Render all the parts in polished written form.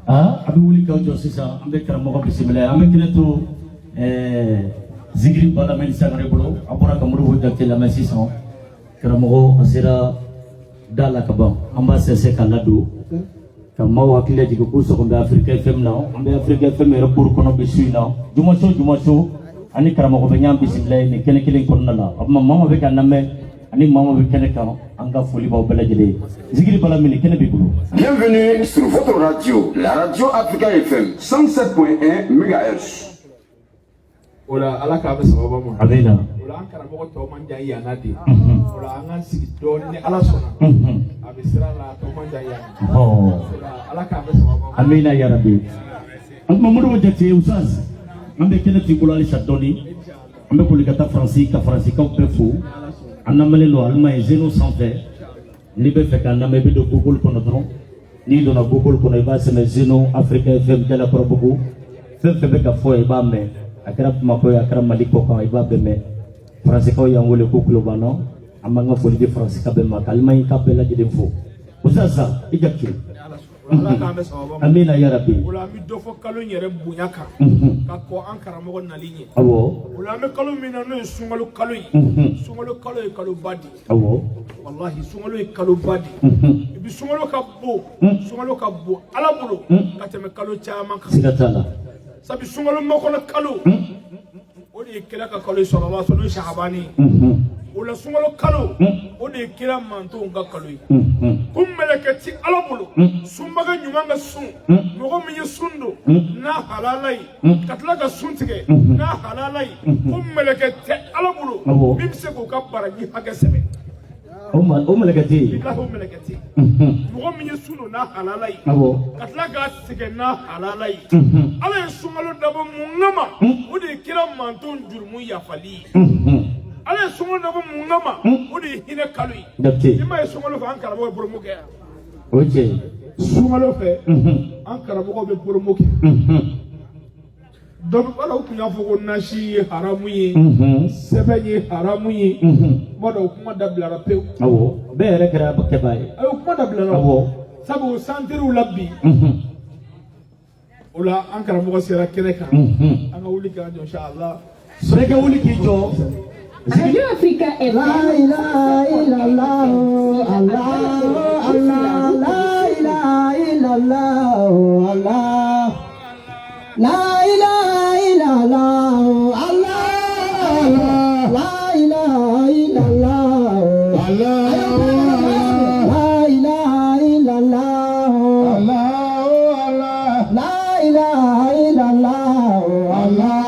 Abi wuli ka jɔ sisan an bɛ karamɔgɔ bisimila an bɛ kɛnɛ to Zigiri Bala Mɛni Sangare bolo a bɔra ka Modibo Jakite lamɛn sisan karamɔgɔ a sera da la ka ban an b'a sɛnsɛn k'a ladon ka maaw hakili lajigin k'u sɔgɔ bɛ Africa FM na an bɛ Africa FM yɛrɛ buru kɔnɔ bi su in na jumaso ani karamɔgɔ bɛ ɲan bisimila ye nin kɛnɛ kelen kɔnɔna la o tuma maa bɛ ka lamɛn ani maa bɛ kɛnɛ kan an ka foli b'aw bɛɛ lajɛlen Zigiri Bala Mɛni kɛnɛ b'i bolo. Bienvenue sur votre radio, la radio Africa FM 107.1 MHz. Ola ala k'a bɛ sababa ma. Amina. Ola an karamɔgɔ tɔw man jan yanna de. Ola an ka sigi dɔɔni ni ala sɔnna. A bɛ sira la tɔw man jan yanna. Ola ala k'a bɛ sababa ma. Amina ya Rabbi. An kuma Modibo Jakite Oustaz an bɛ kɛnɛ t'i bolo halisa dɔɔni an bɛ boli ka taa Faransi ka Faransikaw bɛɛ fo an lamɛnlen don Allemagne Zeno sanfɛ n'i bɛ fɛ k'a lamɛn i bɛ don Google kɔnɔ dɔrɔn n'i donna Google kɔnɔ i b'a sɛbɛn Zeno Africa FM Jalakɔrɔbugu fɛn fɛn bɛ ka fɔ i b'a mɛn a kɛra Bamako ye a kɛra Mali kɔ kan i b'a bɛɛ mɛn Faransikaw y'an wele ko kulo b'an an b'an ka foli di Faransika bɛɛ ma ka Allemagne ka bɛɛ lajɛlen fo Oustaz i Jakite. Ala k'an bɛ sababa ma. Amina ya Rabbi. Ola an bɛ dɔ fɔ kalo in yɛrɛ bonya kan. Ka kɔ an karamɔgɔ nali ɲɛ. Awɔ. Ola an bɛ kalo min na n'o ye sunkalo kalo ye. Sunkalo kalo ye kaloba de. Awɔ. Walahi sunkalo ye kaloba de. I bɛ sunkalo ka bon. Sunkalo ka bon ala bolo ka tɛmɛ kalo caman kan. Siga t'a la. Sabu sunkalo makɔnɔ kalo. O de ye kira ka kalo ye sɔrɔla sɔrɔ n'o ye Sahabani. Ola sunkalo kalo. O de ye kira mantonw ka kalo ye. Ko mɛlɛkɛ ti ala bolo. Sunbaga ɲuman ka sun. Mɔgɔ min ye sun don. N'a halala ye. Ka tila ka sun tigɛ. N'a halala ye. Ko mɛlɛkɛ tɛ ala bolo. Min bɛ se k'o ka baraji hakɛ sɛbɛn. O mɛlɛkɛ tɛ yen. Bilahi o mɛlɛkɛ tɛ yen. Mɔgɔ min ye sun don n'a halala ye. Ka tila k'a tigɛ n'a halala ye. Ala ye sunkalo dabɔ mun kama. O de ye kira mantonw jurumu yafali ye. Ala ye sunkalo dabɔ mun kama. O de ye hinɛ kalo ye. I ma ye sunkalo fɛ an karamɔgɔ ye promo kɛ yan. O ye tiɲɛ ye. Sunkalo fɛ an karamɔgɔ bɛ promo kɛ. Donc ala tun y'a fɔ ko nasi ye haramu ye. Sɛbɛn ye haramu ye. Kuma dɔw kuma dabilara pewu. Awɔ bɛɛ yɛrɛ kɛra kɛba ye. Ayi kuma dabilara. Awɔ. Sabu santeriw la bi. O la an karamɔgɔ sera kɛnɛ kan. An ka wuli k'an jɔ inshallah. Bɛɛ ka wuli k'i jɔ. Radio Africa FM. La ilaha illallah, Allah, Allah, la ilaha illallah, Allah, la ilaha illallah, Allah, la ilaha illallah, Allah, la ilaha illallah, Allah, la ilaha illallah, Allah.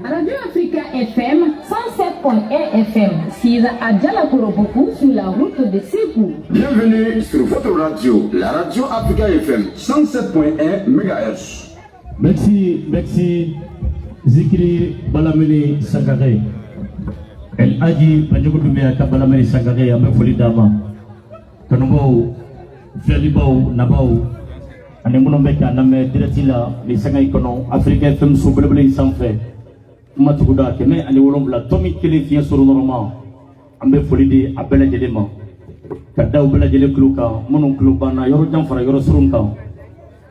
Radio Africa FM 107.1 FM, Sira Adjala-Korobokou sur la route de Ségou. Bienvenue sur votre radio, la radio Africa FM 107.1 MHz. Merci Zikri Balameli Sakare. El Aji Panjoko Dumea Balameli Sakare Ambe Folidama. Kanubo Felibao Nabao. Ane Monomeka Name Diretila les Sangai Kono Africa FM Soubele Sanfé. Matuguda Keme Ane Wolombla Tomi Kelefia sur le Normand. Ambe Folidi Abela Jedema. Kada Ubela Jele Kluka, Monon Klubana, Yoro Jamfara, Yoro Surunka.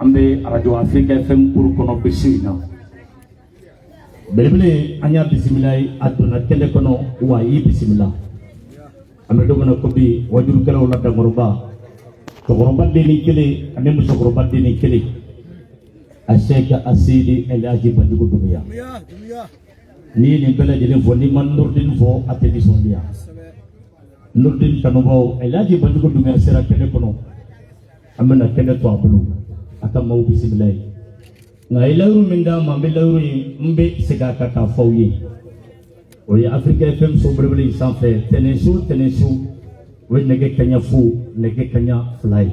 Ambe Radio Africa FM pour Kono Bessina. Belebele anya bisimilai aduna kele kono wa yi bisimila. Ambe dogona kobi wajuru kala wala dangoroba. Togoroba deni kele ane musogoroba deni kele. Asheka asidi el aji bandugo dumia. Ni bela jele foni man nurdin fo atedi sondia. Nurdin kanobo el aji bandugo dumia sera kele kono. Amena kele to abulu. Akama bisimilai. Ngailauru minda mamelauru mbe segaka ka fauye. Oya Africa FM Soubele Sanfé tenesu we nege kanya fu nege kanya fly.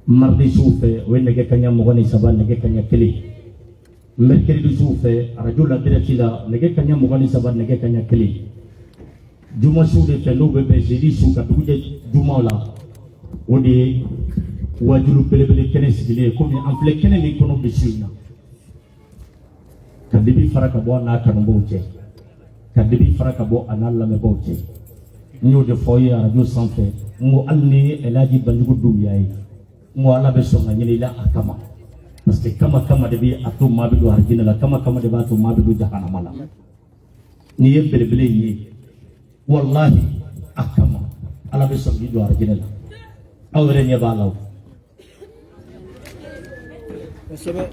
Mardi soufe we nege kanya mogoni saba nege kanya kili. mercredi soir fait radio la direct la nege kanya mugani sabar nege kanya keli juma sour de fendo bebe jeudi sour ka duguje juma la odi wajulu belebele kene sigile ko mi ample kene mi kono bisina kadibi faraka bo na kanumbo je kadibi faraka bo analla me bo je nyo de foyer radio santé ngo alni elaji banjugo dumyayi ngo ala be songa nyini la akama parce que kama de bi atu mabidu arjina la kama de ba atu mabidu jahannama la ni ye belebele yi wallahi akama ala be songa do arjina la awre ne ba law sebe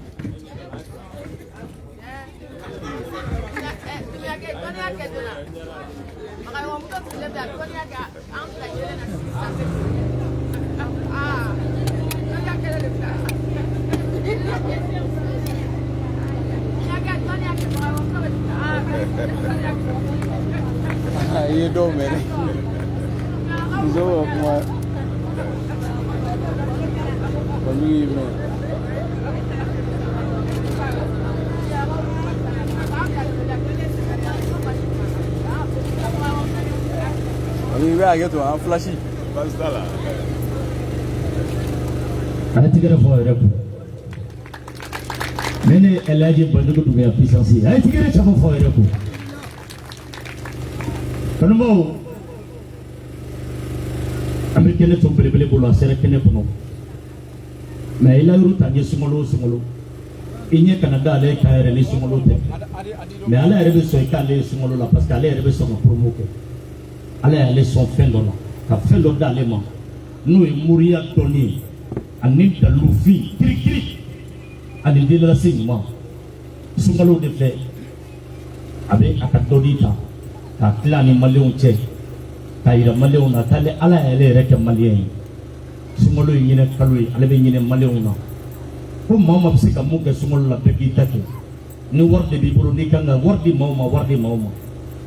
ये दो मेरे जो अपना बनी में अभी वे आ गया तो हाँ फ्लैशी बस डाला आती करे फॉर रखो मैंने एलआईजी बंद को तुम्हें अपनी सांसी आती करे चमो फॉर रखो कनुमो अमेरिकन ने तो बड़े बोला सेरा के ने पनो मैं इलारू ताजे सुमलो इन्हें कनाडा ले खाए रेली सुमलो थे मैं आले अरबी सोइका ले सुमलो ला पास काले अरबी सोमा प्रोमो के ale son fendona ka fendo dale ma no e muria toni aninta lufi kiri ani de la sigma sumalo de fe abe akadodita ka klani maleon che ka ira maleon na tale ala ele reke malien sumalo yine kaloi ale be yine maleon na ko mama psika muke sumalo la pekita ke ni worde bi buru ni kanga wardi mawma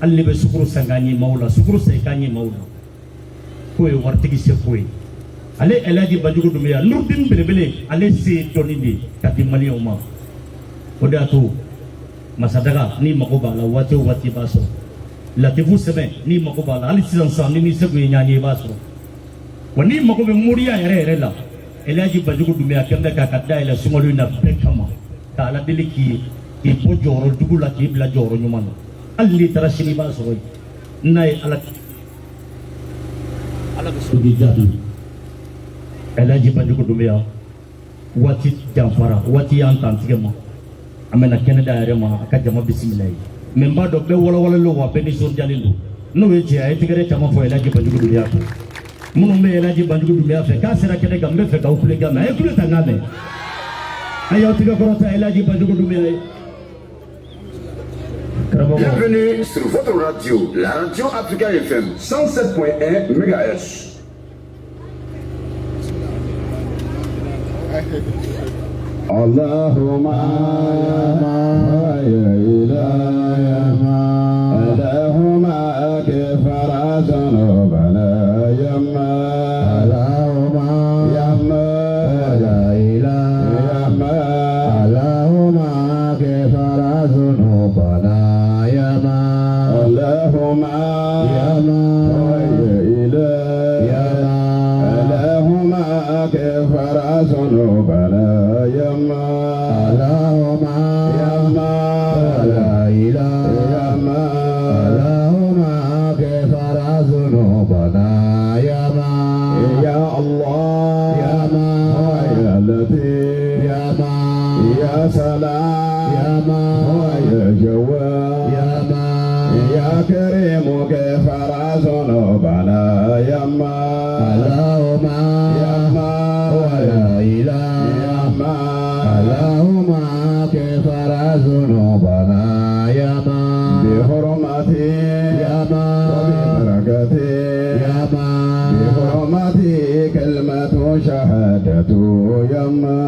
alle be sukuru sangani maula sukuru sekani maula ko e wartigi se ko ale elaji bajugo dumya nurdin belebele ale se tonindi kati mali umma odatu masadaga ni makobala wati baso latifu sebe ni makobala ali sidan ni se ko nyanye baso wani makobe muriya yare la elaji bajugo dumya kenda ka kadda ila sumolu na bekama ta ala diliki e bojoro dugula ki bla joro nyumano alli tarashini ba soy nay ala sugi jadi elaji banjugo dumya wati jamfara wati antan tigema amena canada rema akajama bismillah memba do be wala lo wa beni son jalindo no we je ay tigere chama fo elaji banjugo dumya ko munu me elaji banjugo dumya fe ka sera kene gambe fe ka ukule gama ay kule tangame ayo tiga korota elaji banjugo dumya. Bienvenue sur votre radio, la radio Africa FM 107.1 MHz. Allahumma ya ilahana Allahumma kafara dhunubana yamma Allahumma yamma la ilaha Allahumma kafara dhunubana اللهم يا إله يا اللهم كفر ذنوبنا يا اللهم يا لا إله يا اللهم كفر ذنوبنا يا الله يا يا لطيف يا سلام يا جواد يا كريم كفر ذنوبنا يما اللهم يما ولا إله يما اللهم كفر ذنوبنا يما بحرمتي يما وببركتي يما بحرمتي كلمة شهادة يما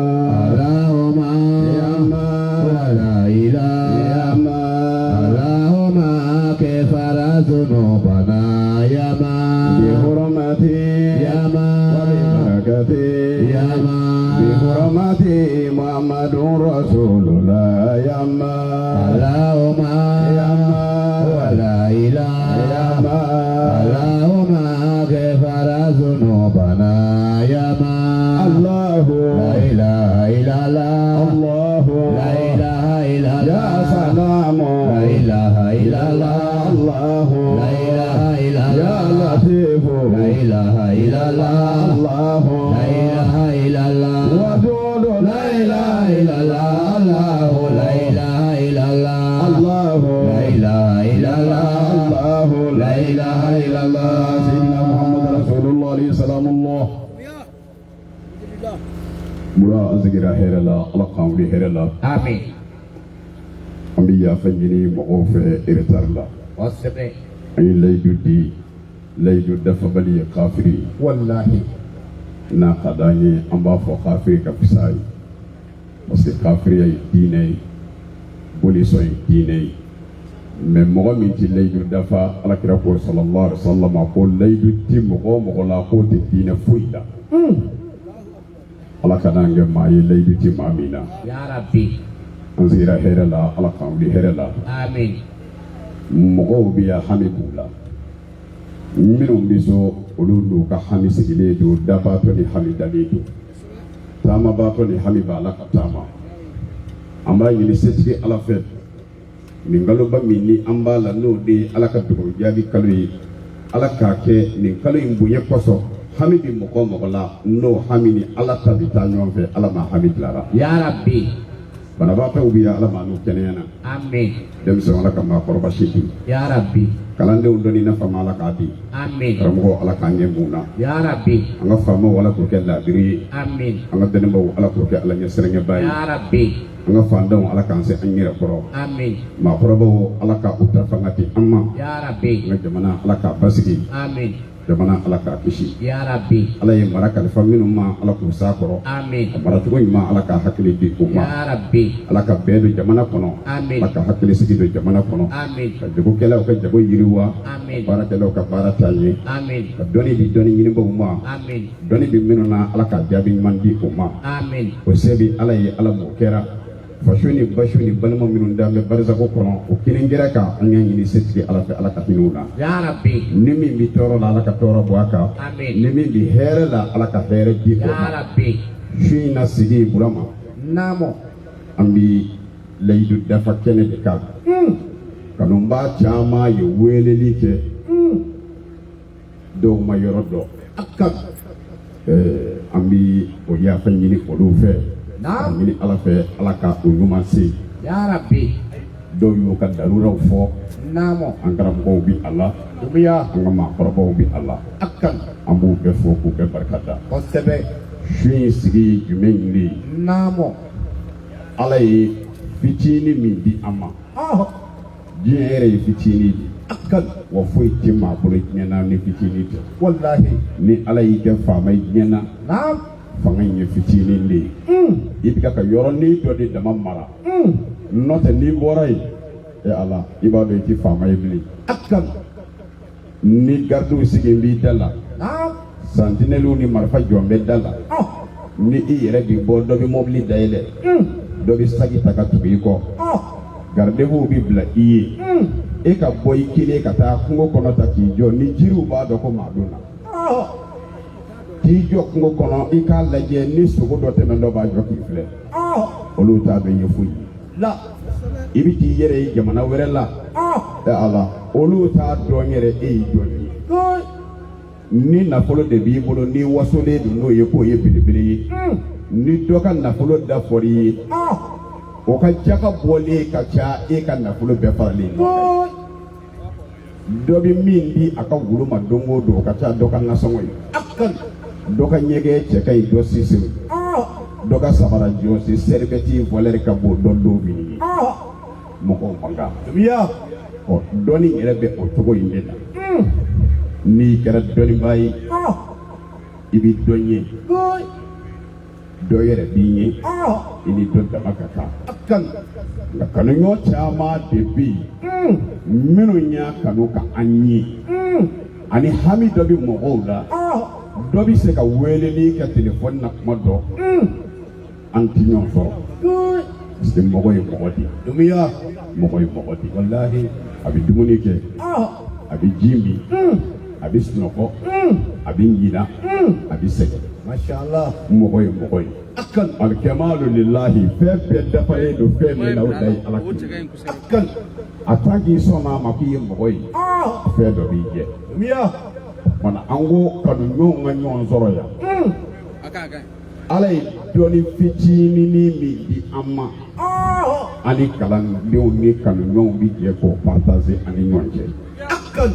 اللهم يما ولا إله يما كفر ذنوبنا يما بحرمتي يما وببركتي يما بحرمتي محمد رسول الله يما namo La ilaha illallah Allah La ilaha illallah ya latif La ilaha illallah Allah La ilaha illallah wadud La ilaha illallah La ilaha illallah Allah La ilaha illallah Allah La ilaha illallah Sayyidina Muhammad Rasulullah alayhi salamullah Mura azigira herala Allah qawli herala Amin ambi ya fajini mo fe irtarla Wasbe ay laydu dafa bali kafiri Wallahi na qadani amba fo kafiri ka fisai parce que kafiri ay dine boli soy dine mais mo min ci laydu dafa ala kira ko sallallahu alaihi wasallam ko laydu ti mo la ko te dine fuida ala kana nge mayi laydu ti mamina Ya Rabbi anzira herala ala qawli herala Amin mɔgɔw bɛ ya hami b'u la minnu bɛ so olu n'u ka hami sigilen don dabaatɔ ni hami dalen don taamabaatɔ ni hami b'a la ka taama an b'a ɲini setigi ala fɛ nin kaloba min ni an b'a la n'o de ye ala ka dugawu jaabi kalo ye ala k'a kɛ nin kalo in bonya kosɔn hami bɛ mɔgɔ o mɔgɔ la n'o hami ni ala ta bɛ taa ɲɔgɔn fɛ ala ma hami dilara Ya Rabbi banabaatɔw bɛ ya ala ma n'u kɛnɛya na Amin denmisɛnw ala ka maakɔrɔba seegin Ya Rabbi kalandenw dɔnni nafa ma ala k'a di Amin karamɔgɔ ala k'an ɲɛ mun na Ya Rabbi an ka faamaw ala k'o kɛ laadiri ye Amin an ka dɛnɛnbaw ala k'o kɛ ala ɲɛ sɛrɛngɛba ye Ya Rabbi an ka fandenw ala k'an se an yɛrɛ kɔrɔ Amin maakɔrɔbaw ala ka u ta fanga di an ma Ya Rabbi an ka jamana ala k'a basigi Amin jamana ala k'a kisi Ya Rabbi ala ye mara kalifa minnu ma ala k'u s'a kɔrɔ Amin a maracogo ɲuman ala k'a hakili di u ma Ya Rabbi ala ka bɛn don jamana kɔnɔ Amin ala ka hakili sigi don jamana kɔnɔ Amin ka jagokɛlaw ka jago yiriwa Amin baarakɛlaw ka baara taa ɲɛ Amin ka dɔnni di dɔnni ɲinibaw ma Amin dɔnni bi minnu na ala ka jaabi ɲuman di u ma Amin o se bi ala ye ala m'o kɛra faso ni basu ni balima minnu dalen bɛ barisako kɔnɔ o kelen kɛra kan an y'a ɲini setigi ala fɛ ala ka hinɛ u la Ya Rabbi ni min bi tɔɔrɔ la ala ka tɔɔrɔ bɔ a kan Amin ni min bi hɛrɛ la ala ka hɛrɛ di o Ya ma Rabbi su in na sigi burama Namo an bi layidu dafa kɛnɛ de kan kanubaa caman ye weleli kɛ dɔw ma yɔrɔ dɔn a kan an bi o yafa ɲini olu fɛ a ɲini ala fɛ ala ka o ɲuman se Ya Rabbi dɔw y'u ka daruraw fɔ Namo an karamɔgɔw bi a la Dumiya an ka maakɔrɔbaw bi a la a kan an b'u bɛɛ fɔ k'u bɛɛ barika da Kosɛbɛ su in sigi ye jumɛn de ye Namo ala ye fitinin min di an ma diɲɛ yɛrɛ ye fitinin de a kan wa foyi tɛ maa bolo diɲɛ na ni fitinin tɛ Wallahi ni ala y'i kɛ faama ye diɲɛ na Nam fanga in ye fitinin de ye i bɛ ka yɔrɔnin dɔ de dama mara n'o tɛ n'i bɔra yen e ala i b'a dɔn i tɛ faama ye bilen a kan ni garidiw sigi b'i da la Nam santinɛliw ni marifa jɔn bɛ da la ni i yɛrɛ b'i bɔ dɔ bɛ mobili dayɛlɛ dɔ bɛ sagi ta ka tugu i kɔ garidiw bɛ bila i ye e ka bɔ i kelen ka taa kungo kɔnɔ ta k'i jɔ ni jiriw b'a dɔn ko maa donna k'i jɔ kungo kɔnɔ i k'a lajɛ ni sogo dɔ tɛmɛ dɔ b'a jɔ k'i filɛ olu t'a dɔn i ye foyi ye La i bɛ t'i yɛrɛ ye jamana wɛrɛ la e ala olu t'a dɔn yɛrɛ e y'i jɔn ye ni nafolo de b'i bolo ni wasolen don n'o ye k'o ye belebele ye ni dɔ ka nafolo dafɔr'i ye o ka jaka bɔlen ka ca e ka nafolo bɛɛ faralen ɲɔgɔn kan dɔ bɛ min di a ka wolo ma don o don o ka ca dɔ ka nasɔngɔ ye dɔ ka ɲɛgɛn cɛ ka ɲi dɔ sisiri dɔ ka sabara jɔsi sɛribɛti vɔlɛri ka bon dɔ dɔw bɛ ye mɔgɔw man kan ɔ dɔnni yɛrɛ bɛ o cogo in de la n'i kɛra dɔnnibaa ye i bɛ dɔn ye dɔ yɛrɛ b'i ye i ni dɔ dama ka kan nka kanuɲɔgɔn caman de bɛ yen minnu y'a kanu ka an ye ani hami dɔ bɛ mɔgɔw la dɔ bɛ se ka weleli kɛ telefɔni na kuma dɔ an ti ɲɔgɔn sɔrɔ parce que mɔgɔ ye mɔgɔ de Dumiya mɔgɔ ye mɔgɔ de Wallahi a bɛ dumuni kɛ a bɛ ji min a bɛ sunɔgɔ a bɛ ɲina a bɛ sɛgɛn mashallah mɔgɔ ye mɔgɔ ye akan alikɛmalu lillahi fɛn bɛɛ dafalen don fɛn min na o da ye ala kelen akan a tan k'i sɔnna a ma k'i ye mɔgɔ ye fɛn dɔ b'i jɛ miya mana an ko kanuɲɔgɔnw ka ɲɔgɔn sɔrɔ yan ala ye dɔɔni fitinin min di an ma ani kalandenw ni kanuɲɔgɔnw bi jɛ k'o partager ani ɲɔgɔn cɛ akan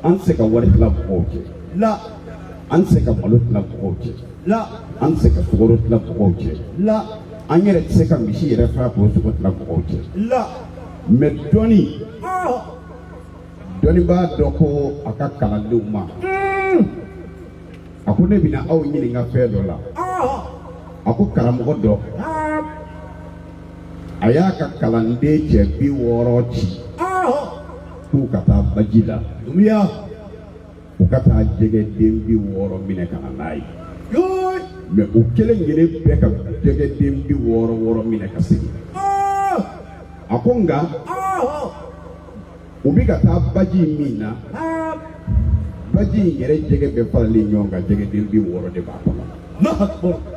an tɛ se ka wari tila mɔgɔw cɛ la an tɛ se ka malo tila mɔgɔw cɛ la an tɛ se ka sukaro tila mɔgɔw cɛ la an yɛrɛ tɛ se ka misi yɛrɛ fara k'o sogo tila mɔgɔw cɛ la mais dɔnni b'a dɔn ko a ka kalandenw ma a ko ne bɛna aw ɲininka fɛn dɔ la a ko karamɔgɔ dɔ a y'a ka kalanden cɛ 60 ci k'u ka taa baji la dumiya u ka taa jɛgɛden 60 minɛ ka na n'a ye mais u kelen kelen bɛɛ ka jɛgɛden 60 minɛ ka segin a ko nka u bɛ ka taa baji min na baji in yɛrɛ jɛgɛ bɛɛ faralen ɲɔgɔn kan jɛgɛden 60 de b'a kɔnɔ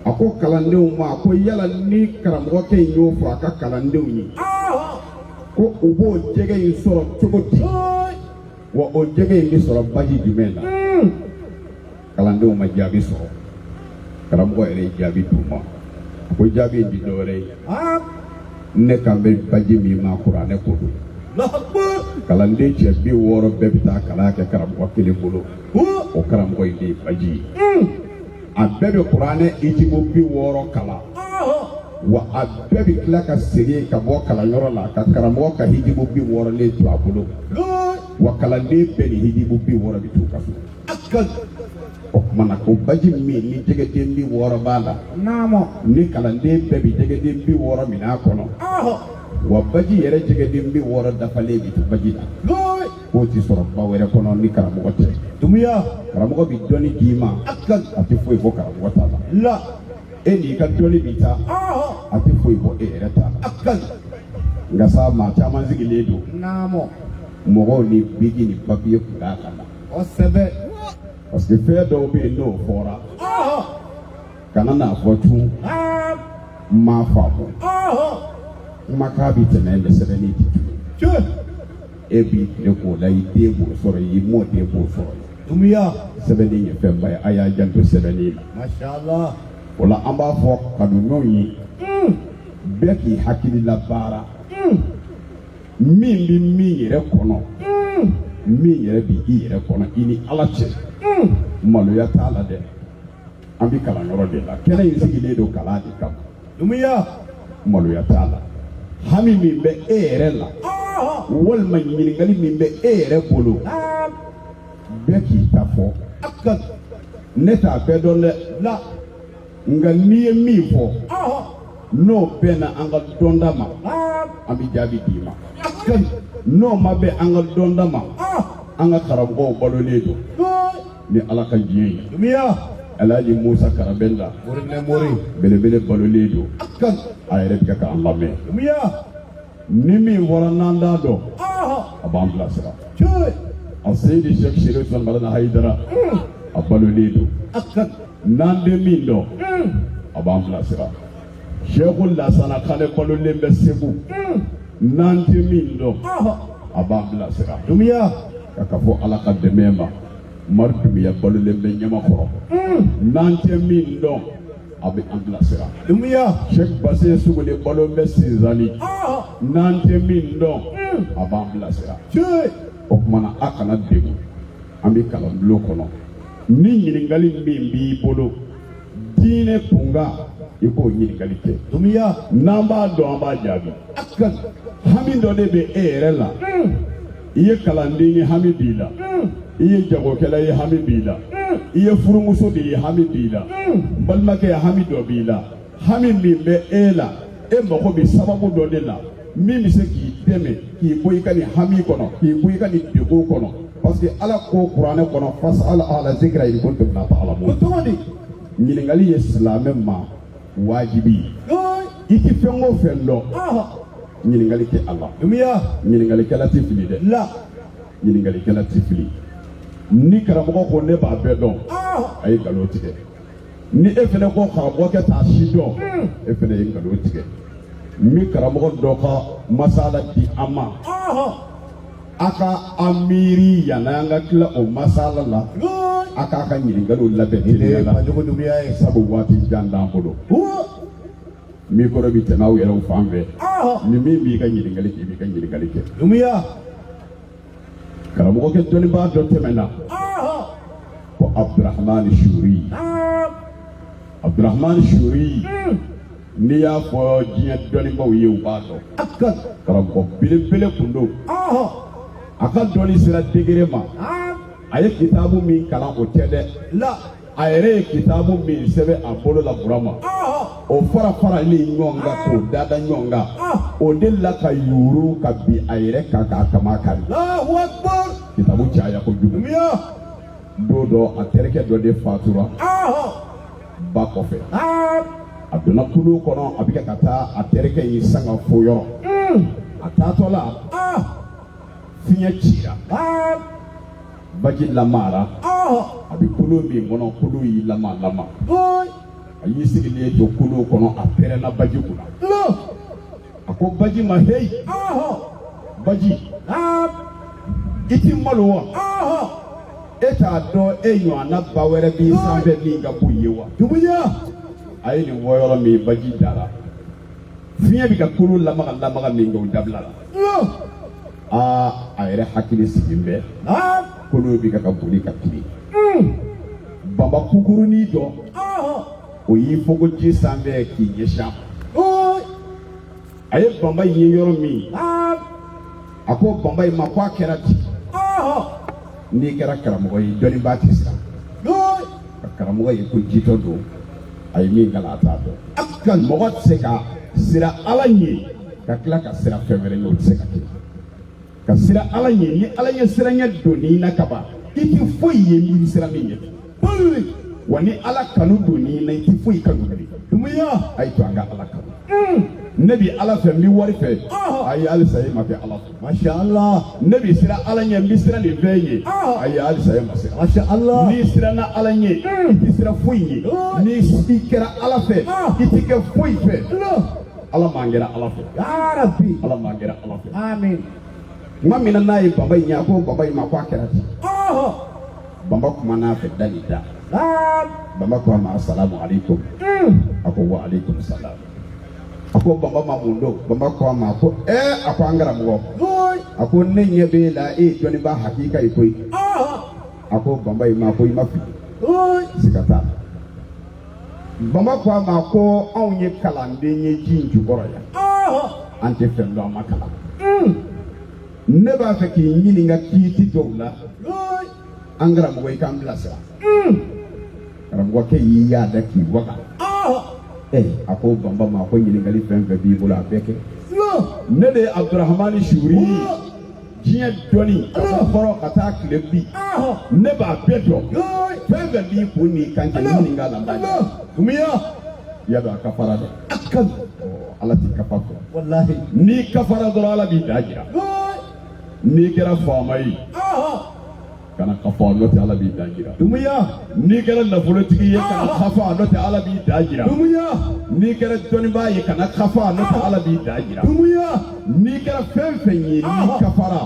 a ko kalandenw ma a ko yala ni karamɔgɔkɛ in y'o fɔ a ka kalandenw ye ko u b'o jɛgɛ in sɔrɔ cogo di wa o jɛgɛ in bɛ sɔrɔ baji jumɛn na kalandenw ma jaabi sɔrɔ karamɔgɔ yɛrɛ ye jaabi d'u ma a ko jaabi in di dɔwɛrɛ ye ne kan bɛ baji min ma kuranɛ ko don kalanden cɛ 60 bɛɛ bɛ taa kalan kɛ karamɔgɔ kelen bolo o karamɔgɔ in de ye baji ye a bɛɛ bɛ kuranɛ ijibo 60 kalan wa a bɛɛ bɛ tila ka segin ka bɔ kalanyɔrɔ la ka karamɔgɔ ka hijibu 60 le to a bolo wa kalanden bɛɛ ni hijibu 60 bɛ t'u ka so o kumana ko baji min ni jɛgɛden 60 b'a la ni kalanden bɛɛ bɛ jɛgɛden 60 minɛ a kɔnɔ wa baji yɛrɛ jɛgɛden 60 dafalen bɛ to baji la k'o ti sɔrɔ ba wɛrɛ kɔnɔ ni karamɔgɔ tɛ dumiya karamɔgɔ bɛ dɔnni d'i ma a tɛ foyi fɔ karamɔgɔ t'a la e n'i ka dɔnni b'i ta a tɛ foyi fɔ e yɛrɛ t'a la nka sa maa caman sigilen don mɔgɔw ni bigi ni papiye kun b'a kan na kosɛbɛ parce que fɛn dɔw bɛ yen n'o fɔra kana n'a fɔ tun m'a faamu kumakan bɛ tɛmɛ sɛbɛnni ti tun e b'i tile k'o la i den b'o sɔrɔ i mɔ den b'o sɔrɔ dumiya sɛbɛnni ye fɛnba ye a y'a janto sɛbɛnni la mashallah o la an b'a fɔ kanuɲɔgɔnw ye bɛɛ k'i hakili la baara min bɛ min yɛrɛ kɔnɔ min yɛrɛ bɛ i yɛrɛ kɔnɔ i ni ala cɛ maloya t'a la dɛ an bɛ kalanyɔrɔ de la kɛnɛ in sigilen don kalan de kama dumiya maloya t'a la hami min bɛ e yɛrɛ la walima ɲininkali min bɛ e yɛrɛ bolo bɛɛ k'i ta fɔ ne t'a bɛɛ dɔn dɛ la nka n'i ye min fɔ n'o bɛnna an ka dɔnda ma an bɛ jaabi d'i ma n'o ma bɛn an ka dɔnda ma an ka karamɔgɔw balolen don ni ala ka diɲɛ ye Alhaji Musa Karabenda belebele balolen don a yɛrɛ bɛ k'an lamɛn ni min fɔra n'an t'a dɔn a b'an bilasira a Seydi Sheikh Sherif Malana Hayidara a balolen don n'an tɛ min dɔn a b'an bilasira Sheikh Lasana Kane balolen bɛ Segu n'an tɛ min dɔn a b'an bilasira ka fɔ ala ka dɛmɛ ma Mari Dumiya balolen bɛ Ɲamakɔrɔ n'an tɛ min dɔn a bɛ an bilasira Sheikh Basse Sugule balolen bɛ Sinzali n'an tɛ min dɔn a b'an bilasira o kumana a kana degun an bɛ kalanbulon kɔnɔ ni ɲininkali min b'i bolo diinɛ kunkan i k'o ɲininkali kɛ n'an b'a dɔn an b'a jaabi hami dɔ de bɛ e yɛrɛ la i ye kalanden ye hami b'i la i ye jagokɛla ye hami b'i la i ye furumuso de ye hami b'i la balimakɛ ye hami dɔ b'i la hami min bɛ e la e mago bɛ sababu dɔ de la min bɛ se k'i dɛmɛ k'i bɔ i ka nin hami kɔnɔ k'i bɔ i ka nin degun kɔnɔ parce que ala ko kuranɛ kɔnɔ fas'alu ahla zikra in kuntum la ta'lamun cogo di ɲininkali ye silamɛ ma wajibi i tɛ fɛn o fɛn dɔn ɲininkali kɛ a la ɲininkalikɛla tɛ fili dɛ ɲininkalikɛla tɛ fili ni karamɔgɔ ko ne b'a bɛɛ dɔn a ye nkalon tigɛ ni e fɛnɛ ko karamɔgɔ kɛ t'a si dɔn e fɛnɛ ye nkalon tigɛ n bɛ karamɔgɔ dɔ ka masala di an ma a ka an miiri yan'an ka tila o masala la a k'a ka ɲininkaliw labɛn teliya la sabu waati jan t'an bolo min kɔrɔ bi tɛmɛ aw yɛrɛw fan fɛ ni min b'i ka ɲininkali kɛ i b'i ka ɲininkali kɛ karamɔgɔ kɛ dɔnnibaa dɔ tɛmɛna ko Abdurahmani Shuri Abdurahmani Shuri n'i y'a fɔ diɲɛ dɔnnibaaw ye u b'a dɔn karamɔgɔ belebele kun don a ka dɔnni sera degré ma a ye kitaabu min kalan o tɛ dɛ a yɛrɛ ye kitaabu min sɛbɛn a bolo la Burama o fara-faralen ɲɔgɔn kan k'o dada ɲɔgɔn kan o de la ka yuuru ka bin a yɛrɛ kan k'a kama kari kitaabu caya kojugu don dɔ a terikɛ dɔ de fatura ba kɔfɛ a donna kulu kɔnɔ a bɛ ka taa a terikɛ in sanga fo yɔrɔ a taatɔ la fiɲɛ cira baji lamara a bɛ kulu min kɔnɔ kulu y'i lama a y'i sigilen to kulu kɔnɔ a pɛrɛnna baji kunna a ko baji ma heyi baji i ti malo wa e t'a dɔn e ɲɔgɔnna ba wɛrɛ b'i sanfɛ min ka bon i ye wa a ye nin fɔ yɔrɔ min baji dara fiɲɛ bɛ ka kulu lamaga min kɛ o dabila la a yɛrɛ hakili sigilen bɛ kolo bɛ ka boli ka tile baba kukurunin dɔ o y'i fogo ji sanfɛ k'i ɲɛsin a ye baba ye yɔrɔ min a ko baba in ma ko a kɛra ten n'i kɛra karamɔgɔ ye dɔnnibaa tɛ siran ka karamɔgɔ ye ko jitɔ don a ye min kalan a t'a dɔn mɔgɔ tɛ se ka siran Ala ɲɛ ka tila ka siran fɛn wɛrɛ ɲɛ o tɛ se ka kɛ ka siran Ala ɲɛ ni Ala ɲɛ siranɲɛ don n'i na kaban i tɛ foyi ye miiri siran min ɲɛ wa ni Ala kanu don n'i na i tɛ foyi kanu bilen a ye to an ka Ala kanu ne bɛ Ala fɛ n bɛ wari fɛ ayi halisa e ma kɛ Ala fɛ masha Allah ne bɛ siran Ala ɲɛ n bɛ siran nin fɛn ye ayi halisa e ma siran masha Allah n'i siranna Ala ɲɛ i tɛ siran foyi ye n'i kɛra Ala fɛ i tɛ kɛ foyi fɛ Ala m'an kɛra Ala fɛ ya Rabbi Ala m'an kɛra Ala fɛ amin tuma min na n'a ye baba in ye a ko baba in ma ko a kɛra ten baba kumana a fɛ dali da baba ko a ma asalamu alaikum a ko wa alaikum salam a ko baba ma mun don baba ko a ma ko a ko an karamɔgɔ a ko ne ɲɛ b'e la e ye dɔnnibaa hakika ye koyi a ko baba in ma ko i ma fili siga t'a la baba ko a ma ko anw ye kalanden ye ji in jukɔrɔ yan an tɛ fɛn dɔn an ma kalan ne b'a fɛ k'i ɲininka kiiti dɔw la an karamɔgɔ i k'an bilasira karamɔgɔkɛ y'i yaada k'i waga a ko baba ma ko ɲininkali fɛn fɛn b'i bolo a bɛɛ kɛ ne de ye Abdurahmani Shuri diɲɛ dɔnni ka fɔ fɔlɔ ka taa tile bi ne b'a bɛɛ dɔn fɛn fɛn b'i kun n'i kan cɛ ɲininka la n b'a ɲɛ ya dɔn a kafara dɛ Ala t'i kafa dɔn n'i kafara dɔrɔn Ala b'i da jira n'i kɛra faama ye kana kafa n'o tɛ Ala b'i da jira n'i kɛra nafolotigi ye kana kafa n'o tɛ Ala b'i da jira n'i kɛra dɔnnibaa ye kana kafa n'o tɛ Ala b'i da jira n'i kɛra fɛn fɛn ye n'i kafara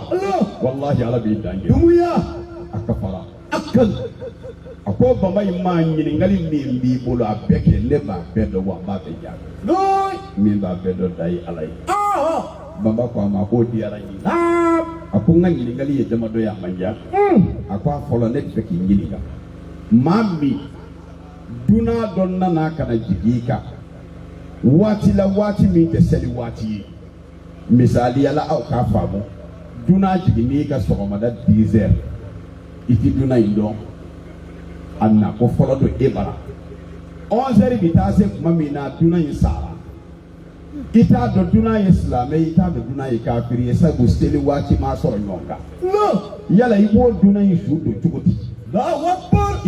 wallahi Ala b'i da jira a kafara a ko baba in ma ɲininkali min b'i bolo a bɛɛ kɛ ne b'a bɛɛ dɔn wa n b'a bɛɛ jaabi min b'a bɛɛ dɔn da ye Ala ye baba ko a ma k'o diyara n ye a ko n ka ɲininkali ye damadɔ ye a man diya a ko a fɔlɔ ne tɛ fɛ k'i ɲininka maa min dunan dɔ nana ka na jigin i kan waati la waati min tɛ seli waati ye misaliya la aw k'a faamu dunan jiginni ka sɔgɔmada 10 heures i ti dunan in dɔn a na ko fɔlɔ don e bara 11 heures bɛ taa se tuma min na dunan in sara i t'a dɔn dunan ye silamɛ i t'a dɔn dunan ye kafiri ye sabu seli waati ma sɔrɔ ɲɔgɔn kan yala i b'o dunan in su don cogo di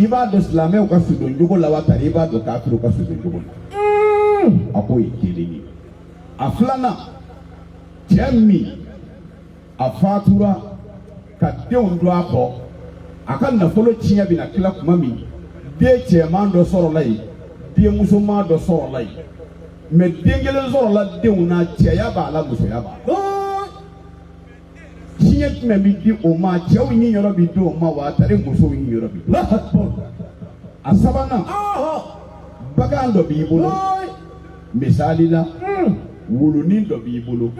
i b'a dɔn silamɛw ka su don cogo la wa tari i b'a dɔn kafiriw ka su don cogo la a k'o ye kelen ye a filanan cɛ min a fatura ka denw don a kɔ a ka nafolo tiɲɛ bɛna tila tuma min den cɛman dɔ sɔrɔla yen den musoman dɔ sɔrɔla yen mais den kelen sɔrɔla denw na cɛya b'a la musoya b'a la siɲɛ jumɛn bi di o ma cɛw ni yɔrɔ bi di o ma wa tari musow ni yɔrɔ bi di a sabanan bagan dɔ b'i bolo misali la wulunin dɔ b'i bolo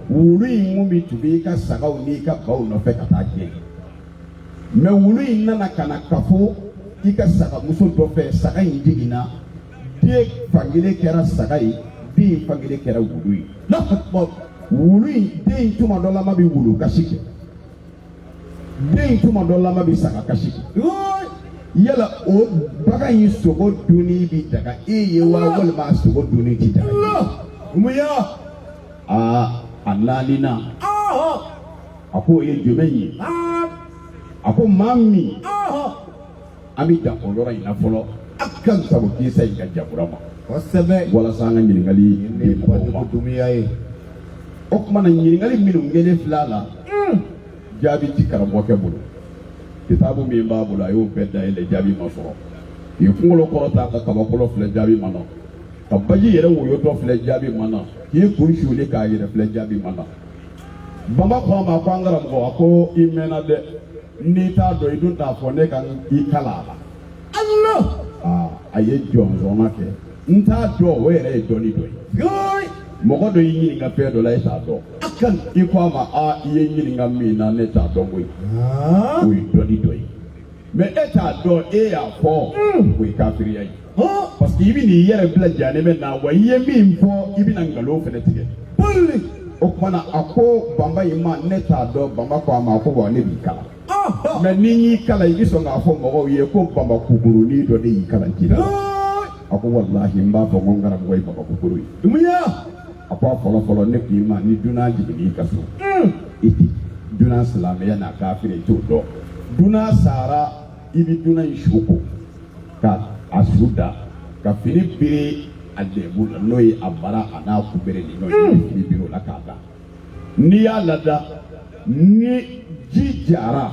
wulu in mun bi tugu i ka sagaw n'i ka baw nɔfɛ ka taa gɛn mais wulu in nana ka na kafo i ka sagamuso dɔ fɛ saga in jiginna den fankelen kɛra saga ye den fankelen kɛra wulu ye wulu in den tuma dɔ lama bi wulu kasi kɛ den tuma dɔ lama bi saga kasi kɛ yala o bagan in sogo dunni bi daga e ye wa walima sogo dunni ti daga umuya a naanina a ko o ye jumɛn ye a ko maa min an bɛ dan o yɔrɔ in na fɔlɔ a ka sago kisa in ka jakura ma kosɛbɛ walasa an ka ɲininkali di mɔgɔw ma dunuya ye o tuma na ɲininkali minnu kɛlen filɛ a la jaabi ti karamɔgɔkɛ bolo kitabu min b'a bolo a y'o bɛɛ dayɛlɛ jaabi ma sɔrɔ i kunkolo kɔrɔta ka kabakolo filɛ jaabi ma na ka baji yɛrɛ woyotɔ filɛ jaabi ma na k'i kun suuli k'a yɛrɛ filɛ jaabi ma na baba ko a ma ko an karamɔgɔ a ko i mɛnna dɛ n'i t'a dɔn i dun t'a fɔ ne ka i kala a la a ye jɔnjɔnma kɛ n t'a dɔn o yɛrɛ ye dɔnni dɔ ye mɔgɔ dɔ y'i ɲininka fɛn dɔ la e t'a dɔn i ko a ma i ye ɲininka min na ne t'a dɔn koyi o ye dɔnni dɔ ye mais e t'a dɔn e y'a fɔ o ye kafiriya ye parce que i bɛ n'i yɛrɛ bila janɛmɛ na wa i ye min fɔ i bɛna nkalon fana tigɛ o tuma na a ko banba in ma ne t'a dɔn banba ko a ma ko wa ne b'i kala mais n'i y'i kala i bɛ sɔn k'a fɔ mɔgɔw ye ko banba kukurunin dɔ de y'i kala ji la a ko walahi n b'a fɔ ko n karamɔgɔ ye banba kukuru ye a ko a fɔlɔ-fɔlɔ ne k'i ma ni dunan jiginna i ka so i ti dunan silamɛya n'a kafiri i t'o dɔn dunan sara i bɛ dunan in su ko ka a su da ka fini bere a lɛbu la n'o ye a bara a n'a kubere de n'o ye fini bere o la k'a da n'i y'a lada ni ji jara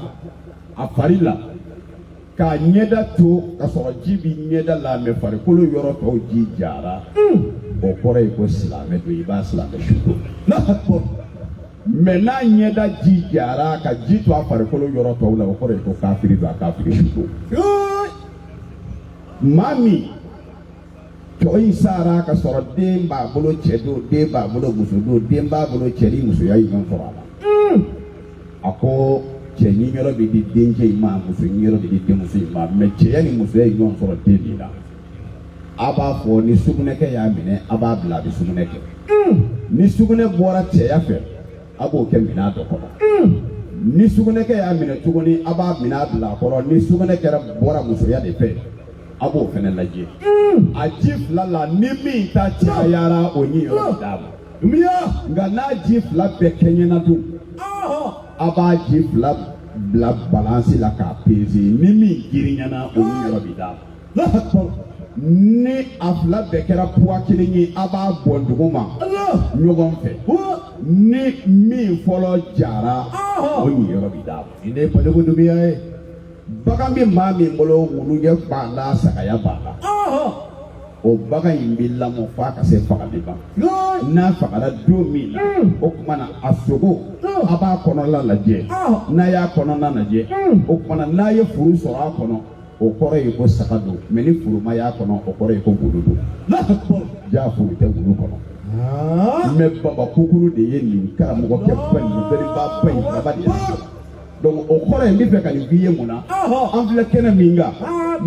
a fari la k'a ɲɛda to ka sɔrɔ ji bi ɲɛda la mɛ farikolo yɔrɔ tɔw ji jara o kɔrɔ ye ko silamɛ don i b'a silamɛ su don mais n'a ɲɛda ji jara ka ji to a farikolo yɔrɔ tɔw la o kɔrɔ ye ko kafiri don a kafiri su don maa min cɔ in sara ka sɔrɔ den b'a bolo cɛ don den b'a bolo muso don den b'a bolo cɛ ni musoya ye ɲɔgɔn sɔrɔ a la a ko cɛ ni yɔrɔ bɛ di dencɛ in ma muso ni yɔrɔ bɛ di denmuso in ma mais cɛya ni musoya ye ɲɔgɔn sɔrɔ den de la a b'a fɔ ni sugunɛkɛ y'a minɛ a b'a bila a bɛ sugunɛ kɛ ni sugunɛ bɔra cɛya fɛ a b'o kɛ minɛn dɔ kɔnɔ ni sugunɛkɛ y'a minɛ tuguni a b'a minɛ a bila a kɔrɔ ni sugunɛ kɛra bɔra musoya de fɛ a b'o fɛnɛ lajɛ a ji fila la ni min ta cayara o ni yɔrɔ bɛ d'a ma nka n'a ji fila bɛɛ kɛɲɛna dun a b'a ji fila bila balansi la k'a pese ni min girinyana o ni yɔrɔ bɛ d'a ma ni a fila bɛɛ kɛra poids kelen ye a b'a bɔn duguma ɲɔgɔn fɛ ni min fɔlɔ jara o ni yɔrɔ bɛ d'a ma nin de ye pɔnjɛko dumiya ye bagan bɛ maa min bolo wulujɛ b'a la sagaya b'a la o bagan in bɛ lamɔ f'a ka se fagali ma n'a fagara don min na o tuma na a sogo a b'a kɔnɔna lajɛ n'a y'a kɔnɔna lajɛ o tuma na n'a ye furu sɔrɔ a kɔnɔ o kɔrɔ ye ko saga don mais ni furu ma y'a kɔnɔ o kɔrɔ ye ko wulu don jaa furu tɛ wulu kɔnɔ mais baba kukuru de ye nin karamɔgɔkɛ ba nin bɛriba ba in baba de ye donc o kɔrɔ ye n bɛ fɛ ka nin f'i ye mun na an filɛ kɛnɛ min kan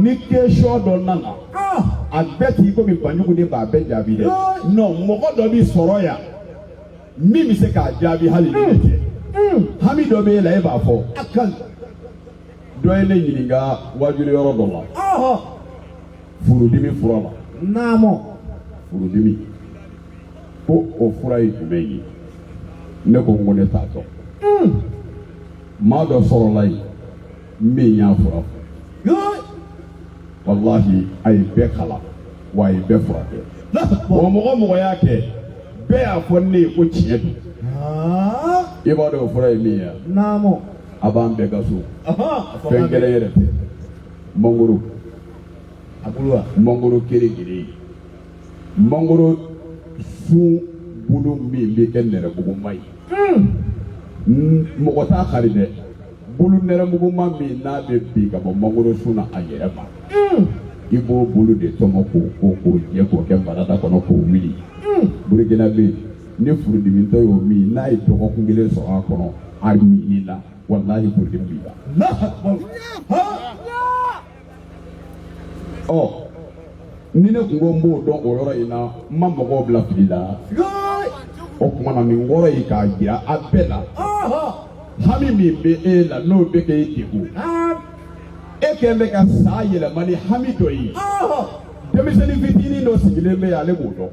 ni question dɔ nana a bɛɛ t'i komi banjugu de b'a bɛɛ jaabi dɛ non mɔgɔ dɔ b'i sɔrɔ yan min bɛ se k'a jaabi hali ni ne tɛ hami dɔ b'e la e b'a fɔ a kan dɔ ye ne ɲininka wajuli yɔrɔ dɔ la furudimi fura la naamɔ furudimi ko o fura ye jumɛn ye ne ko n ko ne t'a dɔn maa dɔ sɔrɔla yen min y'a fura fɔ walahi a ye bɛɛ kalan wa a ye bɛɛ furakɛ wa mɔgɔ y'a kɛ bɛɛ y'a fɔ ne ye ko tiɲɛ don i b'a dɔn o fura ye min ye naamɔ a b'an bɛɛ ka so fɛn gɛlɛn yɛrɛ tɛ mangoro abulwa mangoro kere mangoro su bulu min bɛ kɛ nɛrɛmuguma ye mɔgɔ t'a kari dɛ bulu nɛrɛmuguma min n'a bɛ bin ka bɔ mangoro sun na a yɛrɛ ma i b'o bulu de tɔmɔ k'o jɛ k'o kɛ barada kɔnɔ k'o wuli burukina bɛ yen ni furudimitɔ y'o min n'a ye dɔgɔkun kelen sɔrɔ a kɔnɔ a min na walahi furudimi b'i la. Ni ne kun ko n b'o dɔn o yɔrɔ in na n ma mɔgɔw bila fili la o tuma na nin wɔɔrɔ in k'a jira a bɛɛ la hami min bɛ e la n'o bɛ kɛ e degun e kɛlen bɛ ka sa yɛlɛma ni hami dɔ ye denmisɛnnin fitinin dɔ sigilen bɛ yen ale b'o dɔn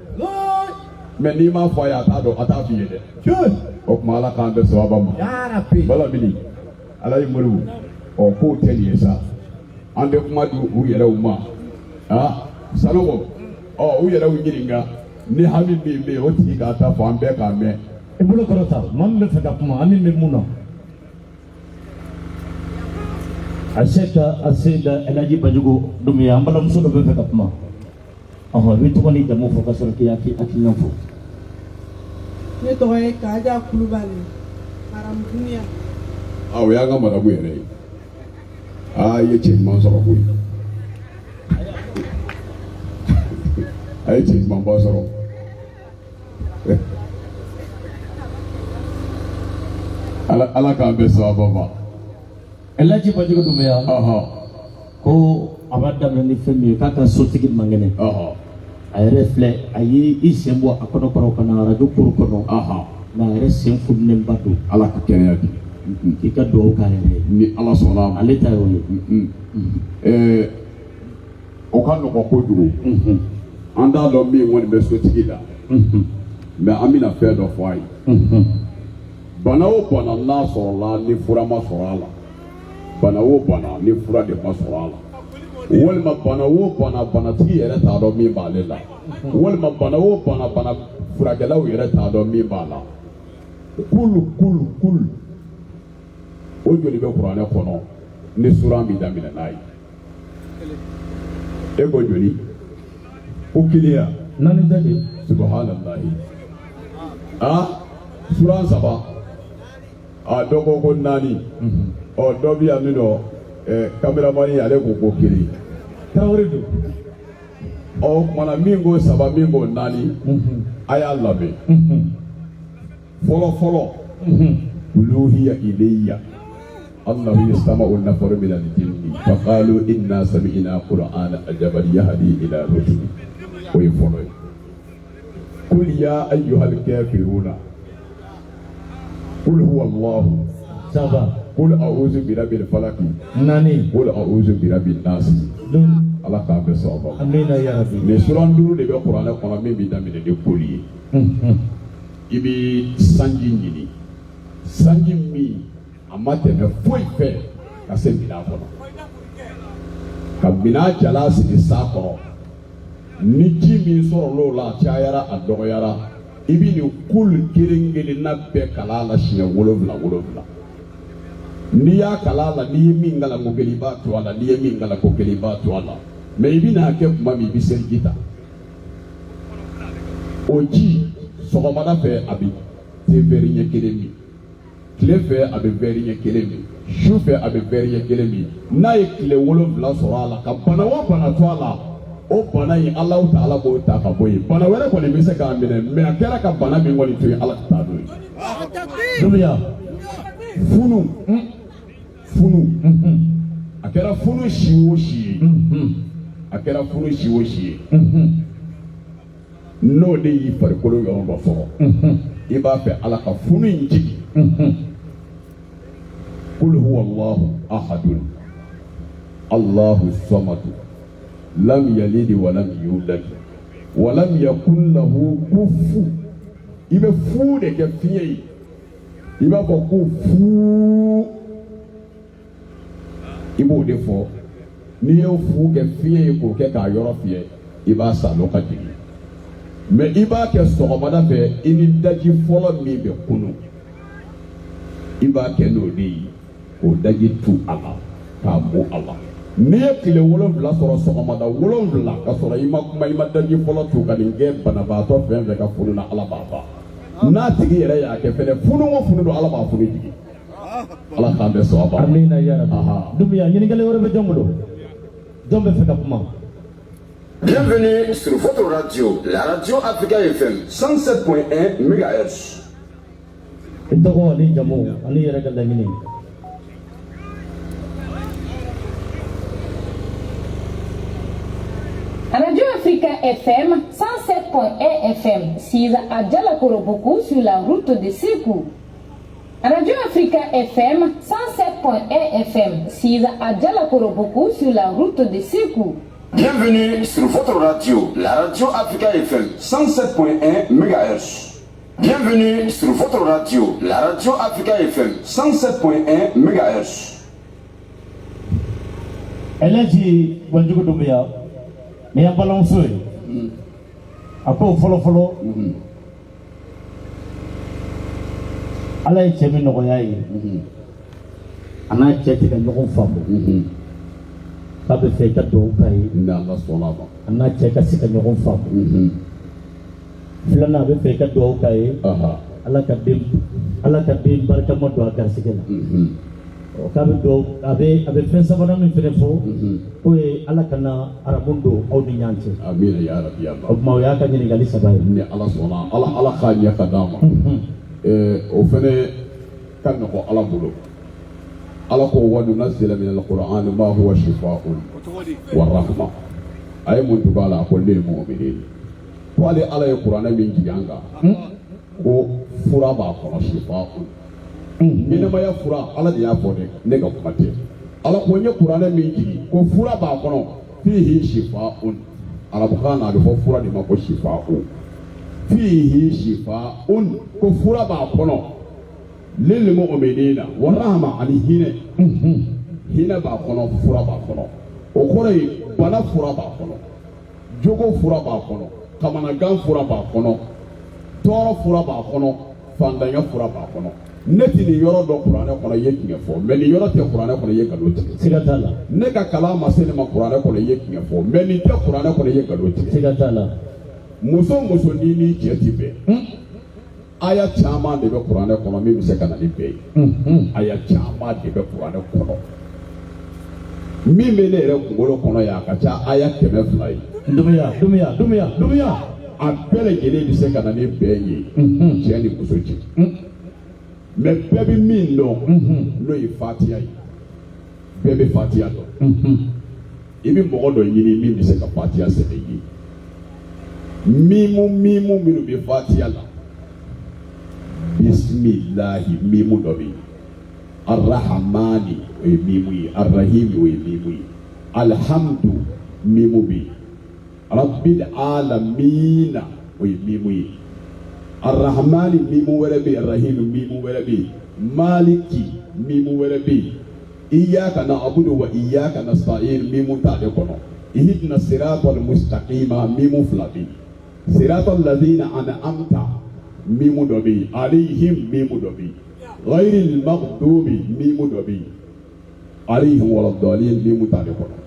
mɛ n'i m'a fɔ a ye a t'a dɔn a t'a f'i ye dɛ o tuma ala k'an bɛɛ sababa ma balabili ala ye moriw k'o tɛ nin ye sa an bɛ kuma di u yɛrɛw ma Sanogo u yɛrɛw ɲininka ni hami min bɛ yen o tigi k'a ta fɔ an bɛɛ k'a mɛn. I bolo kɔrɔ ta maa min bɛ fɛ ka kuma an bɛ mun na. A se da Elhaji Banjugu Dunbiya an balimamuso dɔ bɛ fɛ ka kuma. I bɛ tɔgɔ ni jamu fɔ ka sɔrɔ k'i hakilina fɔ. Ne tɔgɔ ye Kaja Kulubali Aramudunuya. O y'an ka marabu yɛrɛ ye. I ye cɛ ɲuman sɔrɔ koyi. A ye cɛ ɲumanba sɔrɔ. Ala k'an bɛɛ sababa ma. Elhaji Banjugu Dunbiya ko a b'a daminɛ ni fɛn min ye k'a ka sotigi man kɛnɛ. A yɛrɛ filɛ a ye i sen bɔ a kɔnɔ ka na arajo kuru kɔnɔ nka a yɛrɛ sen fununenba don. Ala ka kɛnɛya di. K'i ka dugawu k'a yɛrɛ ye. Ni Ala sɔnna ma. Ale ta y'o ye. O ka nɔgɔn kojugu. An t'a dɔn min kɔni bɛ sotigi la mɛ an bɛna fɛn dɔ fɔ a ye bana o bana n'a sɔrɔla ni fura ma sɔrɔ a la bana o bana ni fura de ma sɔrɔ a la walima bana o bana banatigi yɛrɛ t'a dɔn min b'ale la walima bana o bana furakɛlaw yɛrɛ t'a dɔn min b'a la kulu o joli bɛ kuranɛ kɔnɔ ni sura min daminɛ n'a ye e ko joli. Ko kiliya nani dade subhanallahi sura saba dɔ ko naani dɔ bi yan nɔ kameramani ale ko kelen Tarawele do kumana min ko saba min ko naani a y'a labɛn fɔlɔ uluhiya ilayya annahu yasma'u an-nafara min al-jinni fa qalu inna sami'na qur'ana ajaban yahdi ila rushd o ye fɔlɔ ye kul ya ayyuhal kafiruna kul huwa allahu saba kul a'udhu bi rabbil falaq nani kul a'udhu bi rabbin nas ala k'an bɛɛ sababa amina ya rabbi mais sura 5 de bɛ kuranɛ kɔnɔ min bɛ daminɛ ni koli ye i bɛ sanji ɲini sanji min a ma tɛmɛ foyi fɛ ka se minan kɔnɔ ka minan jala sigi san kɔrɔ ni ji min sɔrɔl'o la a cayara a dɔgɔyara i bɛ nin kulu kelen-kelenna bɛɛ kala la siɲɛ 7 n'i y'a kala la n'i ye min kala ko kelen i b'a to a la n'i ye min kala ko kelen i b'a to a la mais i bɛ n'a kɛ tuma min i bɛ seliji ta o ji sɔgɔmada fɛ a bɛ te verre ɲɛ kelen min tile fɛ a bɛ verre ɲɛ kelen min su fɛ a bɛ verre ɲɛ kelen min n'a ye tile 7 sɔrɔ a la ka bana o bana to a la o bana in Alahu Taala b'o ta ka bɔ yen bana wɛrɛ kɔni bɛ se k'a minɛ mais a kɛra ka bana min kɔni to yen Ala ka taa n'o ye. Dunbiya funu a kɛra funu si o si ye a kɛra funu si o si ye n'o de y'i farikolo yɔrɔ dɔ sɔrɔ i b'a fɛ Ala ka funu in jigi kul huwa Allahu ahadun Allahu samadu lam yalid wa lam yulad wa lam yakun lahu kufuwan i bɛ fu de kɛ fiɲɛ ye i b'a fɔ ko fu i b'o de fɔ n'i ye fu kɛ fiɲɛ ye k'o kɛ k'a yɔrɔ fiyɛ i b'a salon ka jigin mais i b'a kɛ sɔgɔmada fɛ i ni daji fɔlɔ min bɛ kunun i b'a kɛ n'o de ye k'o daji tu a la k'a mun a la n'i ye tile 7 sɔrɔ sɔgɔmada 7 ka sɔrɔ i ma kuma i ma daji fɔlɔ tu ka nin kɛ banabaatɔ fɛn fɛn ka funu na Ala b'a ban n'a tigi yɛrɛ y'a kɛ fɛnɛ funu o funu don Ala b'a funu jigi Ala k'an bɛɛ sɔn a ban. Amina ya Rabbi. Dumbia ɲininkali wɛrɛ bɛ jɔn bolo jɔn bɛ fɛ ka kuma. Bienvenue sur votre radio, la radio Africa FM 107.1 MHz. I tɔgɔ ani jamu ani yɛrɛ ka laɲini. Radio Africa FM 107.1 FM, 6 à Djalakoroboku sur la route de Sékou. Radio Africa FM 107.1 FM, 6 à Djalakoroboku sur la route de Sékou. Bienvenue sur votre radio, la radio Africa FM 107.1 MHz. Bienvenue sur votre radio, la radio Africa FM 107.1 MHz. Elhaji Banjugu Doumbia ni ya balamuso ye a ko fɔlɔ Ala ye cɛ min nɔgɔya ye a n'a cɛ tɛ ka ɲɔgɔn faamu k'a bɛ fɛ i ka dugawu k'a ye a n'a cɛ ka se ka ɲɔgɔn faamu filanan a bɛ fɛ i ka dugawu k'a ye Ala ka den barikama don a garisɛgɛ la k'a bɛ dugawu a bɛ fɛn sabanan min fɛnɛ fɔ ko ye Ala kana arabu don aw ni ɲɔgɔn cɛ. Amina ya Rabbi ya Allah. O tuma o y'a ka ɲininkali 3 ye. Ni Ala sɔnna Ala k'a ɲɛ ka d'a ma. O fɛnɛ ka nɔgɔ Ala bolo. Ala ko wa nunazzila min al-Qur'an ma huwa shifaa'un wa rahma. A ye mun tugu a la a ko ne ye mu'minin. Ko ale Ala ye kuranɛ min jigin an kan ko fura b'a kɔnɔ shifaa'un. Ɲɛnɛmaya fura Ala de y'a fɔ dɛ ne ka kuma tɛ. Ala ko n ye kuranɛ min jigin ko fura b'a kɔnɔ fihi shifaa'un. Arabukan na a bɛ fɔ fura de ma ko shifaa'un. Fihi shifaa'un ko fura b'a kɔnɔ lil mu'minina wa rahma ani hinɛ. Hinɛ b'a kɔnɔ fura b'a kɔnɔ. O kɔrɔ ye bana fura b'a kɔnɔ, jogo fura b'a kɔnɔ, kamanagan fura b'a kɔnɔ, tɔɔrɔ fura b'a kɔnɔ, fantanya fura b'a kɔnɔ. Ne ti nin yɔrɔ dɔ kuranɛ kɔnɔ i ye tiɲɛ fɔ mais nin yɔrɔ tɛ kuranɛ kɔnɔ i ye nkalon tigɛ. Siga t'a la. Ne ka kalan ma se ne ma kuranɛ kɔnɔ i ye tiɲɛ fɔ mais nin tɛ kuranɛ kɔnɔ i ye nkalon tigɛ. Siga t'a la. Muso o muso n'i cɛ ti bɛn aya caman de bɛ kuranɛ kɔnɔ min bɛ se ka na ni bɛɛ ye. Aya caman de bɛ kuranɛ kɔnɔ min bɛ ne yɛrɛ kunkolo kɔnɔ yan a ka ca aya 200 ye. Dumbia a bɛɛ lajɛlen bɛ se ka na ni bɛɛ ye cɛ ni muso cɛ. Mais bɛɛ bɛ min dɔn n'o ye Fatiha ye bɛɛ bɛ Fatiha dɔn i bɛ mɔgɔ dɔ ɲini min bɛ se ka Fatiha sɛbɛn i ye mimu minnu bɛ Fatiha la bisimilahi mimu dɔ bɛ yen arahamani o ye mimu ye arahimi o ye mimu ye alihamdu mimu bɛ yen rabbil alamina o ye mimu ye. Ar-Rahmani mimu wɛrɛ bɛ yen, Ar-Rahim mimu wɛrɛ bɛ yen, Maliki mimu wɛrɛ bɛ yen, Iyyaka na'budu wa iyyaka nasta'in mimu t'ale kɔnɔ, Ihdina siratal mustaqima mimu 2 bɛ yen, Siratal ladhina an'amta mimu dɔ bɛ yen, Alayhim mimu dɔ bɛ yen, Ghayril maghdubi mimu dɔ bɛ yen, Alayhim waladdallin mimu t'ale kɔnɔ.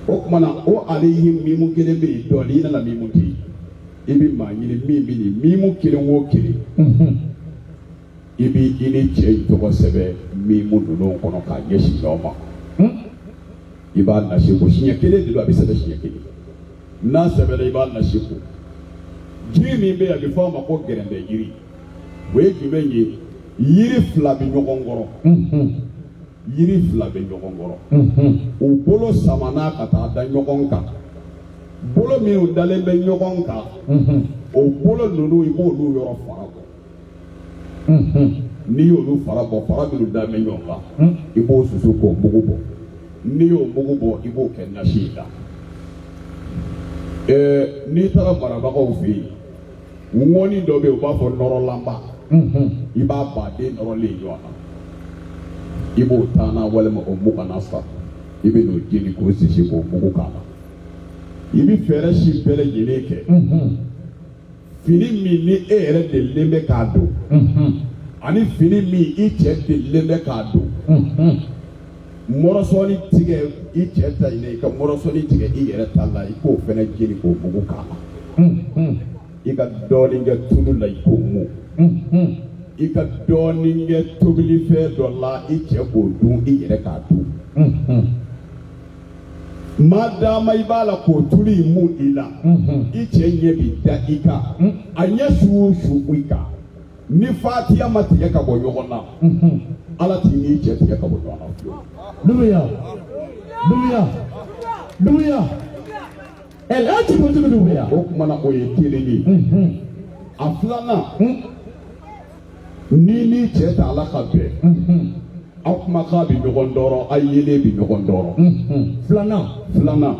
O kumana o Alayhim mimu kelen bɛ yen, dɔlina la mimu tɛ yen. I bɛ maa ɲini min bɛ nin mimu kelen o kelen i bɛ i ni cɛ tɔgɔ sɛbɛn mimu ninnu kɔnɔ k'a ɲɛsin ɲɔgɔn ma i b'a nasi ko siɲɛ kelen de don a bɛ sɛbɛn siɲɛ kelen n'a sɛbɛnna i b'a nasi ko jiri min bɛ yen a bɛ fɔ a ma ko gɛrɛndɛ jiri o ye jumɛn ye yiri 2 bɛ ɲɔgɔn kɔrɔ yiri 2 bɛ ɲɔgɔn kɔrɔ u bolo samana ka taa da ɲɔgɔn kan. Bolo minnu dalen bɛ ɲɔgɔn kan o bolo ninnu i b'olu yɔrɔ fara bɔ n'i y'olu fara bɔ fara minnu dalen bɛ ɲɔgɔn kan i b'o susu k'o mugu bɔ n'i y'o mugu bɔ i b'o kɛ nasi in na n'i taara marabagaw fɛ yen ŋɔni dɔ bɛ yen u b'a fɔ nɔrɔlanba i b'a baden nɔrɔlen ɲɔgɔn na i b'o taana walima o mugana sa i bɛ n'o jeni k'o sisi k'o mugu k'a la. I bɛ fɛɛrɛ si bɛɛ lajɛlen kɛ fini min ni e yɛrɛ delilen bɛ k'a don ani fini min i cɛ delilen bɛ k'a don mɔrɔsɔni tigɛ i cɛ ta ɲinɛ i ka mɔrɔsɔni tigɛ i yɛrɛ ta la i k'o fɛnɛ jeni k'o mugu k'a la i ka dɔɔnin kɛ tulu la i k'o mu i ka dɔɔnin kɛ tobilifɛn dɔ la i cɛ k'o dun i yɛrɛ k'a dun maa dama i b'a la k'o tulu in mu i la i cɛ ɲɛ bi da i kan a ɲɛ su o su i kan ni fatiya ma tigɛ ka bɔ ɲɔgɔn na ala t'i n'i cɛ tigɛ ka bɔ ɲɔgɔn na. Dunuya, dunuya, dunuya. Elhati mutu dunuya. O kumana o ye kelen ye. A filanan ni cɛ ta ala ka bɛn aw kumakan bɛ ɲɔgɔn dɔrɔ a yelen bɛ ɲɔgɔn dɔrɔ. Filanan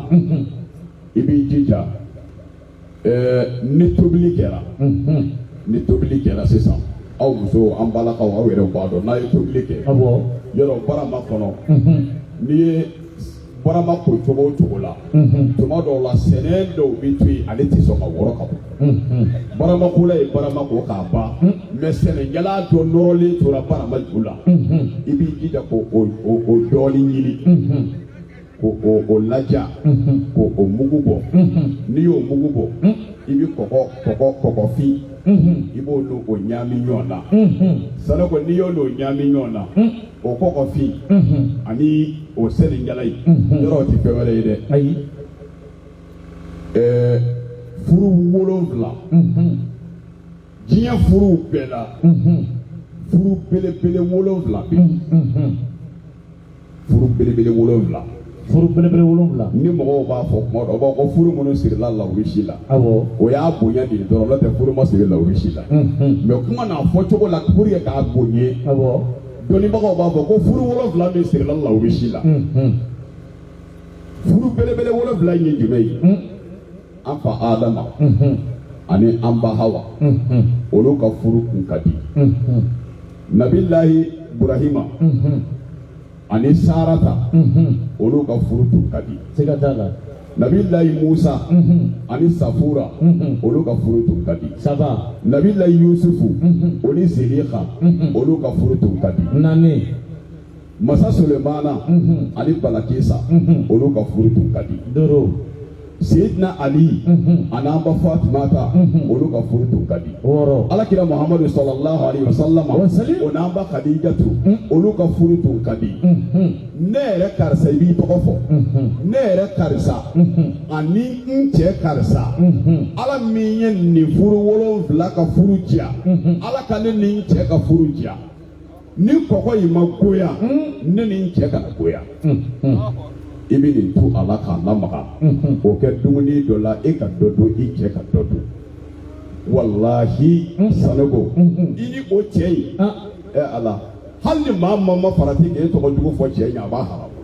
i b'i jija ni tobili kɛra sisan aw muso an balakaw aw yɛrɛ b'a dɔn n'a ye tobili kɛ yɔrɔ barama kɔnɔ n'i ye barama ko cogo o cogo la tuma dɔw la sɛnɛ dɔw bɛ to yen ale tɛ sɔn ka wɔrɔ ka bɔ baramakola ye barama ko k'a ban mɛ sɛnɛkɛla dɔ nɔrɔlen tora barama ju la i b'i jija k'o dɔɔnin ɲini k'o laja k'o mugu bɔ n'i y'o mugu bɔ i bɛ kɔgɔfin i b'o n'o ɲami ɲɔgɔn na sanoko n'i y'o n'o ɲami ɲɔgɔn na o kɔgɔfin ani o sɛnɛkɛla ye yɔrɔ o tɛ fɛn wɛrɛ ye dɛ ayi furu 7 diɲɛ furuw bɛɛ la furu belebele 7 bɛ furu belebele 7 furu belebele 7 ni mɔgɔw b'a fɔ kuma dɔ u b'a fɔ furu minnu sirila lawurisi la o y'a bonya de ye dɔrɔn n'o tɛ furu ma siri lawurisi la mɛ kuma n'a fɔ cogo la pour que k'a bonya dɔnnibagaw b'a fɔ ko furu 7 min sirila lawurisi la furu belebele 7 in ye jumɛn ye an fa Adama ani an ba Hawa olu ka furu kun ka di Nabilahi Ibrahima ani Sarata olu ka furu tun ka di Nabilahi Musa ani Safura olu ka furu tun ka di Nabilahi Yusufu oni Zelika olu ka furu tun ka di Masa Sulemana ani Balakisa olu ka furu tun ka di Sayyidina Ali anamba Fatimata olu ka furu tun ka di Alakira Muhammadu sallallahu alaihi wasallam onamba Khadijatu olu ka furu tun ka di ne yɛrɛ karisa i b'i tɔgɔ fɔ ne yɛrɛ karisa ani n cɛ karisa ala min ye nin furu 7 ka furu diya ala ka ne ni n cɛ ka furu diya ni kɔkɔ in ma goya ne ni n cɛ kana goya i bɛ nin to ala k'a lamaga o kɛ dumuni dɔ la e ka dɔ dun i cɛ ka dɔ dun walahi sanogo i ni o cɛ in ala hali ni maa ma farati k'e tɔgɔ jugu fɔ cɛ in a b'a haramu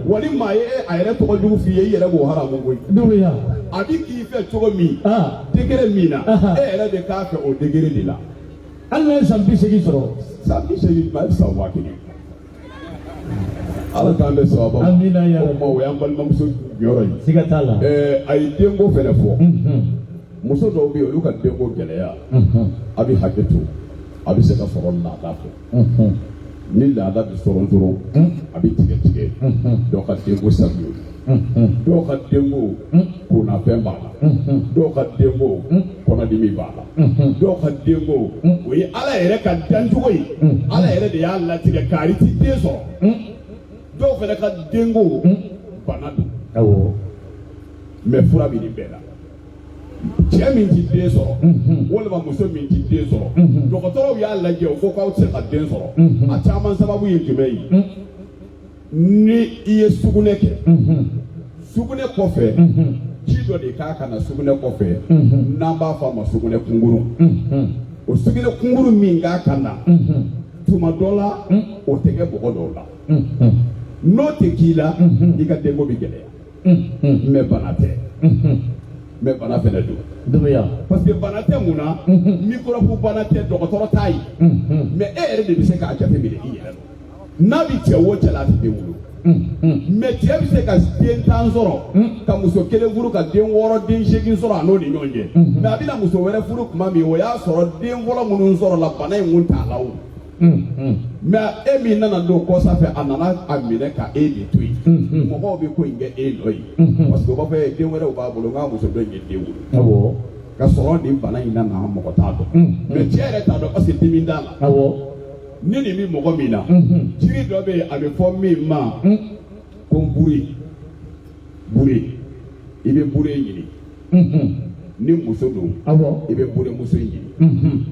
wa ni maa ye a yɛrɛ tɔgɔ jugu f'i ye i yɛrɛ b'o haramu koyi a bɛ k'i fɛ cogo min degere min na e yɛrɛ de k'a fɛ o degere de la hali n'a ye san 80 sɔrɔ san 80 tuma ye san 1000 ala k'an bɛ sababa amina ya rabbi o y'an balimamuso jɔyɔrɔ ye siga t'a la a ye denko fɛnɛ fɔ muso dɔw bɛ yen olu ka denko gɛlɛya a bɛ hakɛ to a bɛ se ka sɔrɔ laada fɛ ni laada bɛ sɔrɔ dɔrɔn a bɛ tigɛ tigɛ dɔw ka denko sabiyo dɔw ka denko konnafɛn b'a la dɔw ka denko kɔnɔdimi b'a la dɔw ka denko o ye ala yɛrɛ ka dancogo ye ala yɛrɛ de y'a latigɛ k'ari ti den sɔrɔ dɔw fana ka denko bana don mɛ fura bɛ nin bɛɛ la cɛ min ti den sɔrɔ walima muso min ti den sɔrɔ dɔgɔtɔrɔw y'a lajɛ o ko k'aw tɛ se ka den sɔrɔ a caman sababu ye jumɛn ye ni i ye sugunɛ kɛ sugunɛ kɔfɛ ji dɔ de k'a kana sugunɛ kɔfɛ n'an b'a fɔ a ma sugunɛ kunkuru o sugunɛ kunkuru min k'a kana tuma dɔ la o tɛ kɛ bɔgɔ dɔw la n'o tɛ k'i la i ka denko bɛ gɛlɛya mɛ bana tɛ mɛ bana fɛnɛ don parce que bana tɛ mun na microbe bana tɛ dɔgɔtɔrɔ t'a ye mɛ e yɛrɛ de bɛ se k'a jateminɛ i yɛrɛ la n'a bɛ cɛ o cɛ la a tɛ den wolo mɛ cɛ bɛ se ka den 10 sɔrɔ ka muso 1 furu ka den 6 den 8 sɔrɔ a n'o ni ɲɔgɔn cɛ mɛ a bɛna muso wɛrɛ furu tuma min o y'a sɔrɔ den fɔlɔ minnu sɔrɔ la bana in kun t'a la o mais e min nana n'o kɔ sanfɛ a nana a minɛ ka e de to yen mɔgɔw bɛ ko in kɛ e nɔ ye parce que u b'a fɔ den wɛrɛw b'a bolo n ka muso dɔ in ye den wolo ka sɔrɔ nin bana in na mɔgɔ t'a dɔn mais cɛ yɛrɛ t'a dɔn parce que dimi t'a la ni nin bɛ mɔgɔ min na jiri dɔ bɛ yen a bɛ fɔ min ma ko bure i bɛ bure ɲini ni muso don i bɛ bure muso ɲini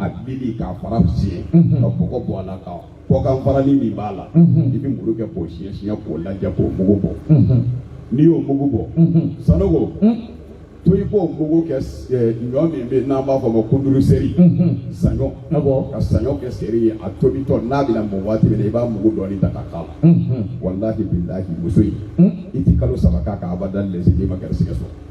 a dili k'a fara siɲɛ ka bɔgɔ bɔ a la ka kɔkan farali min b'a la i bɛ muru kɛ k'o siɲɛ k'o lajɛ k'o mugu bɔ n'i y'o mugu bɔ Sanogo to i b'o mugu kɛ ɲɔ min bɛ n'an b'a fɔ ma ko duruseri saɲɔ ka saɲɔ kɛ seri ye a tobitɔ n'a bɛna mɔ waati min na i b'a mugu dɔɔni ta ka k'a la walahi bilahi muso in i ti kalo 3 k'a kan abada lɛsi n'i ma gɛrɛsɛgɛ sɔrɔ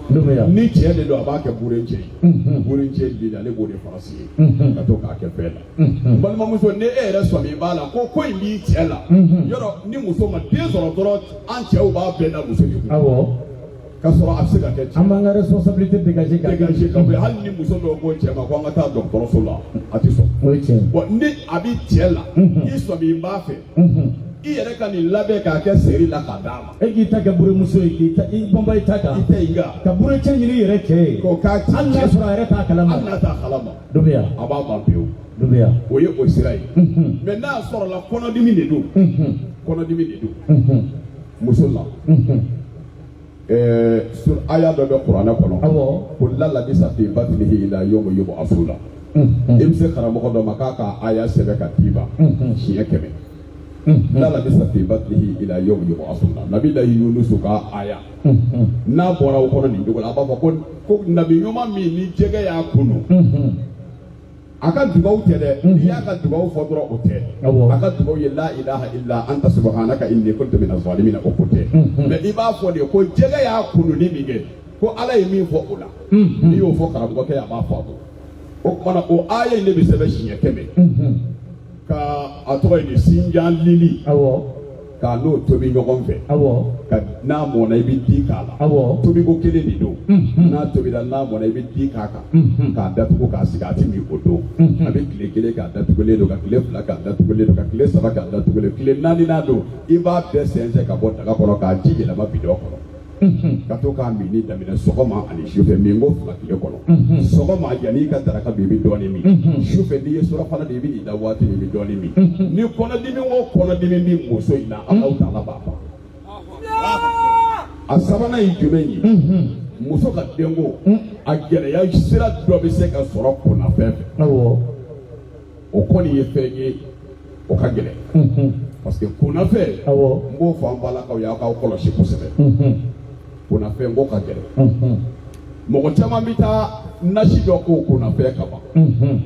ni cɛ de don a b'a kɛ burencɛ ye burencɛ di ale b'o de farasi ye ka to k'a kɛ bɛɛ la balimamuso ni e yɛrɛ sɔmi b'a la ko in b'i cɛ la yɔrɔ ni muso ma den sɔrɔ dɔrɔn an cɛw b'a bɛɛ da muso de kun ka sɔrɔ a bɛ se ka kɛ cɛ an b'an ka responsabilité dégager ka bɔ hali ni muso dɔw ko cɛ ma ko an ka taa dɔgɔtɔrɔso la a tɛ sɔn bon ni a bɛ cɛ la i sɔmi b'a fɛ i yɛrɛ ka nin labɛn k'a kɛ seri la k'a d'a ma e k'i ta kɛ buremuso ye k'i bɔnba i ta kan i tɛ yen nka ka burecɛ ɲini i yɛrɛ cɛ ye k'o k'a ci hali n'a sɔrɔ a yɛrɛ t'a kalama hali n'a t'a kalama Doumbouya a b'a ban pewu Doumbouya o ye o sira ye mais n'a sɔrɔla kɔnɔdimi de don kɔnɔdimi de don muso la sur aya dɔ bɛ kuranɛ kɔnɔ ko lalabisa fi batnihi ila yawmi yub'athuna i bɛ se karamɔgɔ dɔ ma k'a ka aya sɛbɛn ka d'i ma siɲɛ 100 lalabisa fi batnihi ila yawmi yub'athuna nabilahi Yunusu ka aya n'a bɔra o kɔnɔ nin cogo la a b'a fɔ ko nabi ɲuman min ni jɛgɛ y'a kunu a ka dugawu tɛ dɛ n'i y'a ka dugawu fɔ dɔrɔn o tɛ a ka dugawu ye la ilaha illa anta subhanaka inni kuntu minaz zalimin o ko tɛ mais i b'a fɔ de ko jɛgɛ y'a kununi min kɛ ko Ala ye min fɔ o la n'i y'o fɔ karamɔgɔkɛ a b'a fɔ o kumana o aya in de bɛ sɛbɛn siɲɛ 100 ka a tɔgɔ ye sinjan lili k'a n'o tobi ɲɔgɔn fɛ ka n'a mɔna i bɛ di k'a la tobi ko kelen de don n'a tobira n'a mɔna i bɛ di k'a kan k'a datugu k'a sigi a ti min o don a bɛ tile 1 k'a datugulen don ka tile 2 k'a datugulen don ka tile 3 k'a datugulen tile 4 don i b'a bɛɛ sɛnsɛn ka bɔ daga kɔnɔ k'a ji yɛlɛma bidɔn kɔnɔ ka to k'a min daminɛ sɔgɔma ani sufɛ min ko 2 tile kɔnɔ sɔgɔma yanni i ka daraka dun i bɛ dɔɔnin min sufɛ n'i ye surafana de i bɛ n'i da waati min i bɛ dɔɔnin min ni kɔnɔdimi o kɔnɔdimi bɛ muso in na Alahu Taala b'a ban a sabanan ye jumɛn ye muso ka denko a gɛlɛya sira dɔ bɛ se ka sɔrɔ kunnafɛn fɛ o kɔni ye fɛn ye o ka gɛlɛn parce que kunnafɛn n b'o fɔ an balakaw ye aw k'aw kɔlɔsi kosɛbɛ kunnafɛn ko ka gɛlɛn mɔgɔ caman bɛ taa nasi dɔ k'o kunnafɛn kama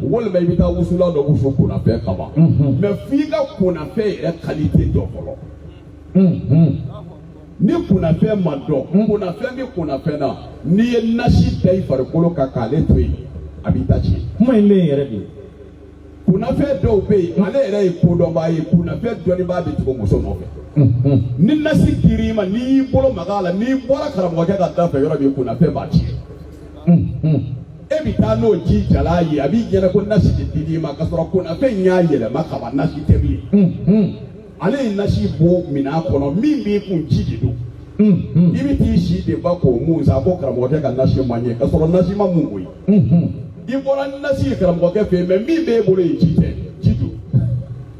walima i bɛ taa wusula dɔ wusu kunnafɛn kama mais f'i ka kunnafɛn yɛrɛ qualité dɔ fɔlɔ ni kunnafɛn ma dɔn kunnafɛn bɛ kunnafɛn na n'i ye nasi da i farikolo kan k'ale to yen a b'i ta tiɲɛ kuma in bɛ yen yɛrɛ de kunnafɛn dɔw bɛ yen ale yɛrɛ ye kodɔnbaa ye kunnafɛn dɔnnibaa bɛ tugu muso nɔfɛ ni nasi dir'i ma n'i y'i bolo maga a la n'i bɔra karamɔgɔkɛ ka da fɛ yɔrɔ min kunnafɛn b'a tiɲɛ e bɛ taa n'o ji jala ye a b'i ɲɛna ko nasi de dir'i ma ka sɔrɔ kunnafɛn y'a yɛlɛma ka ban nasi tɛ bilen ale ye nasi bɔ minɛn kɔnɔ min b'i kun ji de don i bɛ t'i si de ba k'o mun san ko karamɔgɔkɛ ka nasi ma ɲɛ ka sɔrɔ nasi ma mun koyi i bɔra nasi ye karamɔgɔkɛ fɛ yen mais min b'e bolo ye ji tɛ ji don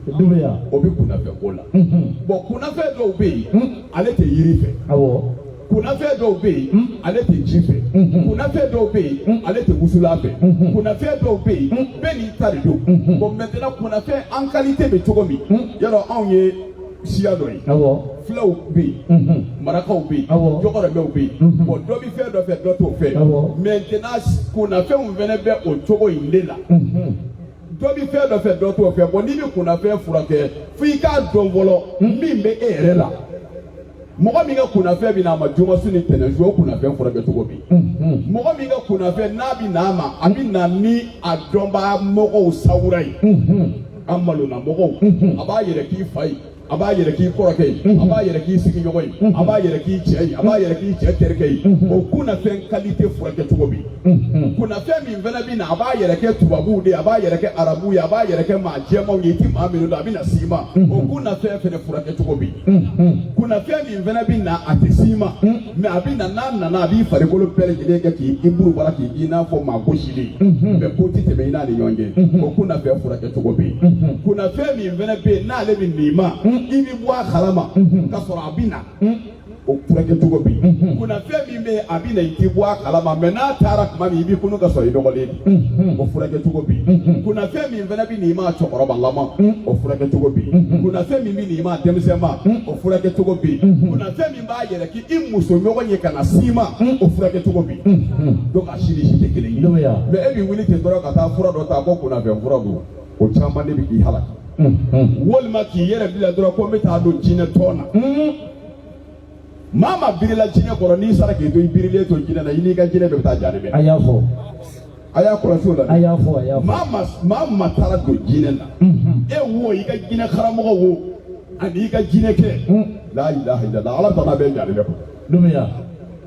Doumbouya o bɛ kunnafɛn ko la bon kunnafɛn dɔw bɛ yen ale tɛ yiri fɛ kunnafɛn dɔw bɛ yen ale tɛ ji fɛ kunnafɛn dɔw bɛ yen ale tɛ wusula fɛ kunnafɛn dɔw bɛ yen bɛɛ n'i ta de don bon maintenant kunnafɛn en qualité bɛ cogo min yɔrɔ anw ye siya dɔ ye filaw bɛ yen marakaw bɛ yen jɔkɔrɔmɛw bɛ yen bon dɔ bɛ fɛn dɔ fɛ dɔ t'o fɛ maintenant kunnafɛnw fana bɛ o cogo in de la dɔ bɛ fɛn dɔ fɛ dɔ t'o fɛ bon n'i bɛ kunnafɛn furakɛ f'i k'a dɔn fɔlɔ min bɛ e yɛrɛ la mɔgɔ min ka kunnafɛn bɛ n'a ma juma su ni tɛnɛnsu o kunnafɛn furakɛ cogo bɛ yen mɔgɔ min ka kunnafɛn n'a bɛ n'a ma a bɛ na ni a dɔnbaga mɔgɔw sawura ye an malona mɔgɔw a b'a yɛrɛ k'i fa ye a b'a yɛrɛ k'i kɔrɔkɛ ye a b'a yɛrɛ k'i sigiɲɔgɔn ye a b'a yɛrɛ k'i cɛ ye a b'a yɛrɛ k'i cɛ terikɛ ye o kunnafɛn qualité furakɛ cogo bi kunnafɛn min fana bi na a b'a yɛrɛ kɛ tubabuw de ye a b'a yɛrɛ kɛ arabuw ye a b'a yɛrɛ kɛ maa jɛmanw ye i ti maa minnu don a bɛ na s'i ma o kunnafɛn fana furakɛ cogo bi kunnafɛn min fana bi na a tɛ s'i ma mais a bɛ na n'a nana a b'i farikolo bɛɛ lajɛlen kɛ k'i buru bara k'i i n'a fɔ maa gosili mais ko ti tɛmɛ i n'a ni ɲɔgɔn cɛ o kunnafɛn furakɛ cogo bi kunnafɛn min fana bɛ yen n'ale bɛ n'i ma i bɛ bɔ a kalama k'a sɔrɔ a bɛ na o furakɛ cogo bi kunnafɛn min bɛ yen a bɛ na i ti bɔ a kalama mais n'a taara tuma min i b'i kunu ka sɔrɔ i dɔgɔlen o furakɛ cogo bi kunnafɛn min fana bɛ n'i ma cɛkɔrɔbalama o furakɛ cogo bi kunnafɛn min bɛ n'i ma denmisɛn ma o furakɛ cogo bi kunnafɛn min b'a yɛrɛ k'i muso ɲɔgɔn ye ka na s'i ma o furakɛ cogo bi donc a si ni si tɛ kelen ye mais e bɛ wuli ten dɔrɔn ka taa fura dɔ ta ko kunnafɛn fura don o caman de bɛ k'i halaki walima k'i yɛrɛ bila dɔrɔn ko n bɛ taa don jinɛ tɔn na maa ma birila jinɛ kɔrɔ n'i sara k'i to i birilen to jinɛ na i n'i ka jinɛ bɛɛ bɛ taa jaa de bɛ. a y'a fɔ. a y'a kɔlɔsi o la. a y'a fɔ a y'a fɔ. maa ma taara don jinɛ na. e wo i ka jinɛ karamɔgɔ wo ani i ka jinɛ kɛ. la ilaha illallah ala tana bɛ jaa de bɛ kɔ. Dumbuya.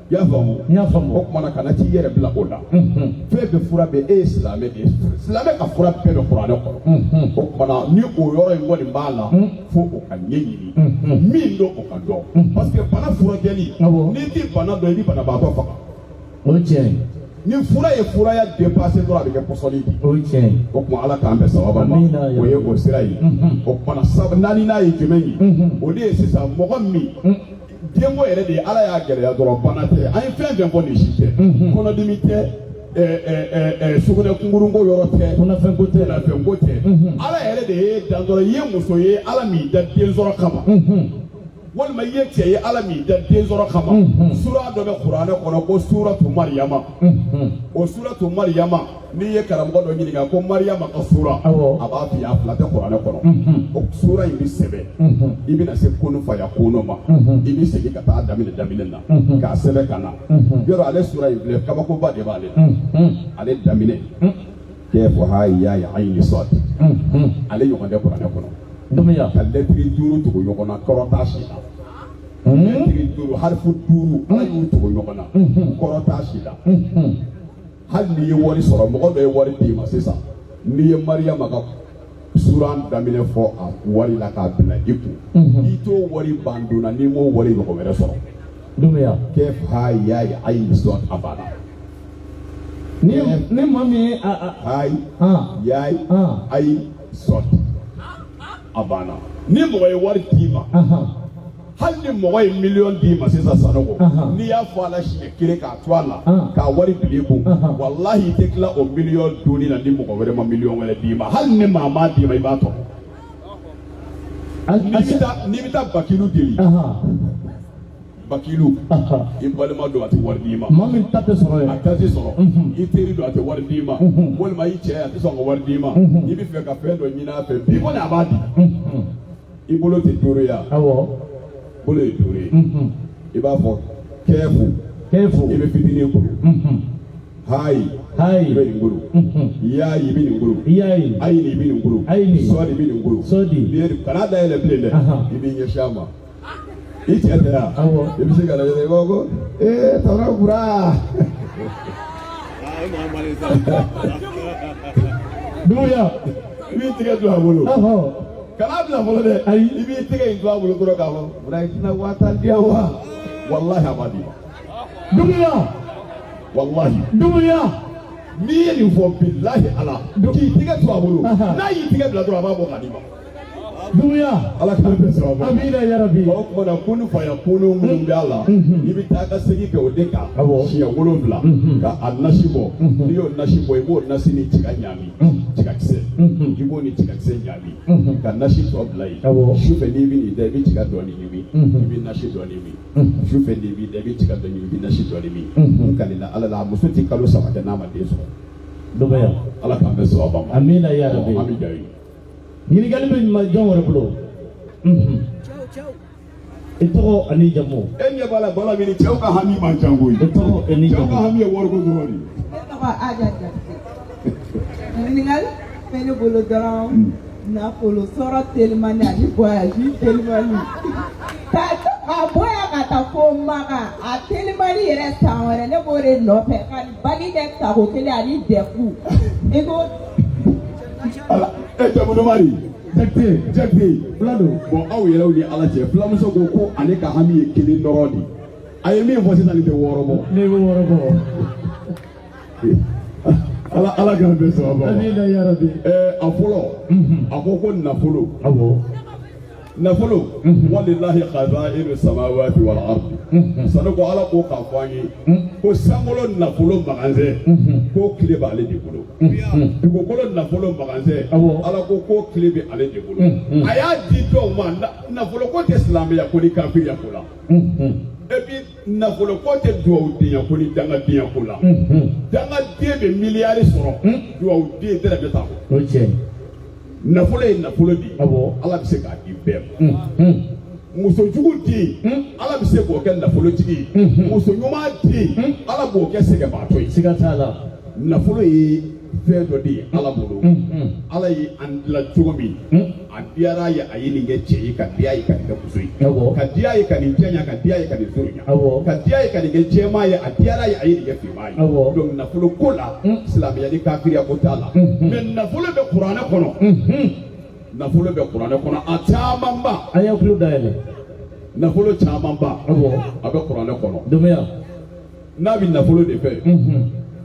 i y'a faamu. n y'a faamu. o kumana kana t'i yɛrɛ bila o la. fɛn bɛɛ fura bɛ e ye silamɛ de ye silamɛ ka fura bɛɛ bɛ kuranɛ kɔnɔ. o kumana ni o yɔrɔ in kɔni b'a la fo o ka ɲɛɲini min don o ka dɔn parce que bana furakɛli n'i ti bana dɔn i bɛ banabaatɔ faga. o ye tiɲɛ ye. ni fura ye furaya dépassé dɔrɔn a bɛ kɛ pɔsɔni di. o ye tiɲɛ ye. o kuma ala k'an bɛn sababa ma o ye o sira ye. o kumana naaninan ye jumɛn ye o de ye sisan mɔgɔ min denko yɛrɛ de ye ala y'a gɛlɛya dɔrɔn bana tɛ an ye fɛn fɛn fɔ nin si tɛ kɔnɔdimi tɛ sugunɛ kunkurunko yɔrɔ tɛ kunnafɛnko tɛ ala yɛrɛ de ye dan dɔrɔn i ye muso ye ala m'i da den sɔrɔ kama walima i ye cɛ ye ala m'i da den sɔrɔ kama sura dɔ bɛ kuranɛ kɔnɔ ko suratu mariyama o suratu mariyama n'i ye karamɔgɔ dɔ ɲininka ko mariyama ka sura a b'a f'i ye a fila tɛ kuranɛ kɔnɔ o sura in bɛ sɛbɛn i bɛna se kunu faya kunu ma i bɛ segin ka taa daminɛ na k'a sɛbɛn ka na yɔrɔ ale sura in filɛ kabakoba de b'ale la ale daminɛ kɛ fɔ ha ya ya ayi ni sɔɔti ale ɲɔgɔn tɛ kuranɛ kɔnɔ. Dumbuya. Ka lɛtiri 5 tugu ɲɔgɔn na kɔrɔ t'a si la. lɛtiri 5 harifu 5 ala y'u tugu ɲɔgɔn na kɔrɔ t'a si la. hali n'i ye wari sɔrɔ mɔgɔ dɔ ye wari d'i ma sisan n'i ye mariyama ka suran daminɛ fɔ a wari la k'a bila i kun i t'o wari ban donna n'i m'o wari ɲɔgɔn wɛrɛ sɔrɔ. Dumbuya. kɛf ha ya ya ayi sɔn a banna. ni maa min ye hayi yayi ayi sɔn a banna ni mɔgɔ ye wari d'i ma hali ni mɔgɔ ye miliyɔn d'i ma sisan Sanogo n'i y'a fɔ a la siɲɛ kelen k'a to a la k'a wari bila i kun walahi i tɛ tila o miliyɔn dunni na ni mɔgɔ wɛrɛ ma miliyɔn wɛrɛ d'i ma hali ni maa m'a d'i ma i b'a tɔmɔ n'i bɛ taa bakilu deli bakilu i balima don a tɛ wari d'i ma maa min ta tɛ sɔrɔ yen a ta tɛ sɔrɔ i teri don a tɛ wari d'i ma walima i cɛ a tɛ sɔn ka wari d'i ma i bɛ fɛ ka fɛn dɔ ɲini a fɛ bi kɔni a b'a di i bolo tɛ duuru ya bolo ye duuru ye i b'a fɔ kɛfu i bɛ fitinin kuru hayi i bɛ nin kuru yayi i bɛ nin kuru ayi i bɛ nin kuru sɔɔdi i bɛ nin kuru kana dayɛlɛ bilen dɛ i b'i ɲɛsin a ma i cɛ tɛ yan i bɛ se ka lajɛ i b'a ko tɔnɔ bura Dumbuya. i b'i tigɛ don a bolo kana bila fɔlɔ dɛ ayi i b'i tigɛ in to a bolo dɔrɔn k'a fɔ bura i tɛna 1000 di yan wa walahi a b'a di ma. Dumbuya. Wallahi. Dumbuya. N'i ye nin fɔ bilahi ala k'i tigɛ to a bolo n'a y'i tigɛ bila dɔrɔn a b'a bɔ k'a d'i ma. Dumbuya. Ala k'an bɛn sababu. Amina yarabi. O kumana kunu faya kunu minnu bɛ a la i bɛ taa ka segin kɛ o de kan siɲɛ 7 ka a nasi bɔ n'i y'o nasi bɔ i b'o nasi ni tiga ɲagami tigakisɛ i b'o ni tigakisɛ ɲagami ka nasi tɔ bila yen sufɛ n'i bɛ nin da i bɛ tiga dɔɔni ɲimi i bɛ nasi dɔɔni min sufɛ n'i bɛ da i bɛ tiga dɔɔni ɲimi i bɛ nasi dɔɔni min n kalila ala la muso tɛ kalo 3 kɛ n'a ma den sɔrɔ. Dumbuya. Ala k'an bɛn sababu ma. Amina yarabi. Ami jaabi. ɲininkali bɛ jɔn wɛrɛ bolo i tɔgɔ ani jamu. E ɲɛ b'a la bala min cɛw ka hami man ca koyi. i tɔgɔ ani jamu. cɛw ka hami ye wariko dɔrɔn de. Ne tɔgɔ Aja Jakite. ɲininkali bɛ ne bolo dɔrɔn nafolo sɔrɔ telimani ani voyage telimani ka bɔ yan ka taa fo Maka a telimani yɛrɛ san wɛrɛ ne b'o de nɔfɛ ka bagi kɛ tako kelen ani dɛfu i ko. ala jamunumari jakite fulado bon aw yɛrɛw ni ala cɛ fulamuso ko ale ka hami ye kelen dɔrɔn de a ye min fɔ sisan nin tɛ wɔɔrɔ bɔ. ne bɛ wɔɔrɔ bɔ. ala kana bɛ sɔrɔ ba. amina yarabi. a fɔlɔ a ko nafolo. awɔ. nafolo. walilahi khazairu samawati wal ardi. sani ko ala ko k'a fɔ an ye ko sankolo nafolo magasin ko tile b'ale de bolo. dugukolo nafolo magasin ala ko tile bɛ ale de bolo. a y'a di dɔw ma nafolo ko tɛ silamɛya ko ni kafiriya ko la. et puis nafolo ko tɛ duwawudenya ko ni dangadenya ko la. dangaden bɛ miliyari sɔrɔ duwawuden tɛ bɛ taa. o cɛ. nafolo ye nafolo di. ala bɛ se k'a di bɛɛ ma. musojugu di ala bɛ se k'o kɛ nafolotigi ye. muso ɲuman di ala b'o kɛ sɛgɛnbaatɔ ye. siga t'a la. nafolo ye fɛn dɔ de ye ala bolo. ala ye an dilan cogo min a diyara ye a ye nin kɛ cɛ ye ka diya ye ka nin kɛ muso ye. ka diya ye ka nin jɛnya ka diya ye ka nin surunya. ka diya ye ka nin kɛ jɛman ye a diyara ye a ye nin kɛ finman ye. donc nafolo ko la silamɛya ni kafiriya ko t'a la. mais nafolo bɛ kuranɛ kɔnɔ. nafolo bɛ kuranɛ kɔnɔ a caman ba. an y'a tulo dayɛlɛ. nafolo caman ba. a bɛ kuranɛ kɔnɔ. donmiya. n'a bɛ nafolo de fɛ.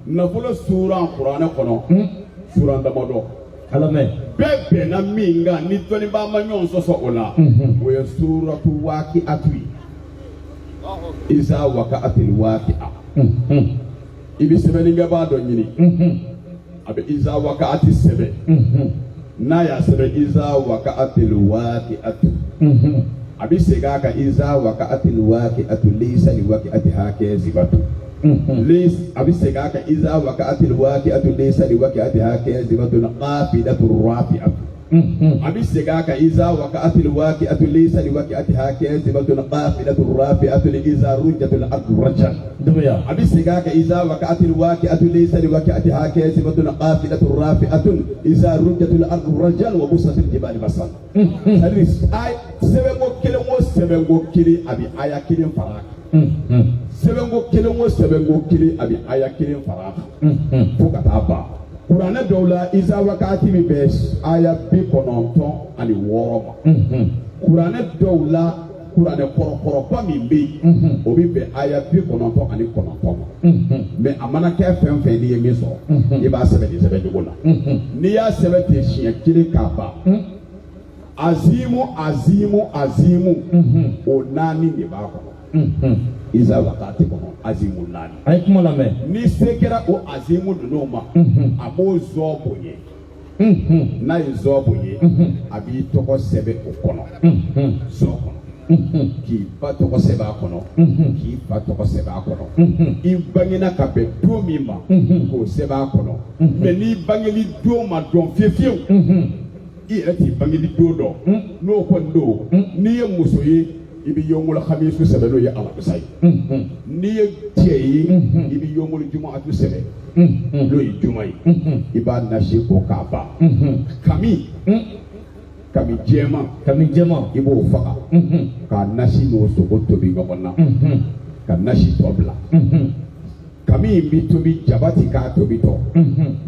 nafolo suran kuranɛ kɔnɔ. suran damadɔ. alamɛ. bɛɛ bɛnna min kan ni dɔnnibaa ma ɲɔgɔn sɔsɔ o la. o ye suratu waqi'atu ye. iza waqa'atil waqi'a. i bɛ sɛbɛnnikɛbaa dɔ ɲini. a bɛ iza waqa'ati sɛbɛn. n'a y'a sɛbɛn iza waqa'atil waqi'atu. a bɛ segin a kan iza waqa'atil waqi'atu laysa li waqi'atiha kazibatu. a bɛ segin a kan iza waqa'atil waqi'atu laysa li waqi'atiha kazibatun qafidatun rafi'atu. a bɛ segin a kan iza waqa'atil waqi'atu laysa li waqi'atiha kazibatun qafidatun rafi'atun iza rujjatil ardu rajjan. a bɛ segin a kan iza waqa'atil waqi'atu laysa li waqi'atiha kazibatun qafidatun rafi'atun iza rujjatil ardu rajjan wa bussatil jibalu bassan. sɛbɛnko kelen o sɛbɛnko kelen a bɛ aya kelen fara a kan. sɛbɛnko kelen o sɛbɛnko kelen a bɛ aya kelen fara a kan. fo ka taa ban. kuranɛ dɔw la iza waqa'ati min bɛ aya 96 ma. kuranɛ dɔw la kuranɛ kɔrɔkɔrɔba min bɛ yen o bɛ bɛn aya 99 ma. mais a mana kɛ fɛn fɛn n'i ye min sɔrɔ i b'a sɛbɛn nin sɛbɛncogo la. n'i y'a sɛbɛn ten siɲɛ kelen k'a ban. azimu o naani de b'a kɔnɔ. iza waqa'ati kɔnɔ azimu naani. a ye kuma lamɛn. ni se kɛra o azimu ninnu ma a b'o zɔ bonya. n'a ye zɔ bonya a b'i tɔgɔ sɛbɛn o kɔnɔ. zɔ kɔnɔ. k'i ba tɔgɔ sɛbɛn a kɔnɔ. k'i fa tɔgɔ sɛbɛn a kɔnɔ. i bangena ka bɛn don min ma k'o sɛbɛn a kɔnɔ. mais n'i bangeli don ma dɔn fiyewu i yɛrɛ t'i bangeli don dɔn. n'o kɔni don n'i ye muso ye i bɛ yɔngɔlɔ hamisu sɛbɛn n'o ye alamisa ye. n'i ye cɛ ye i bɛ yɔngɔlɔ jumu'atu sɛbɛn n'o ye juma ye. i b'a nasi ko k'a ban. kami jɛman i b'o faga k'a nasi n'o sogo tobi ɲɔgɔn na ka nasi tɔ bila. kami in bɛ tobi jaba tɛ k'a tobi tɔ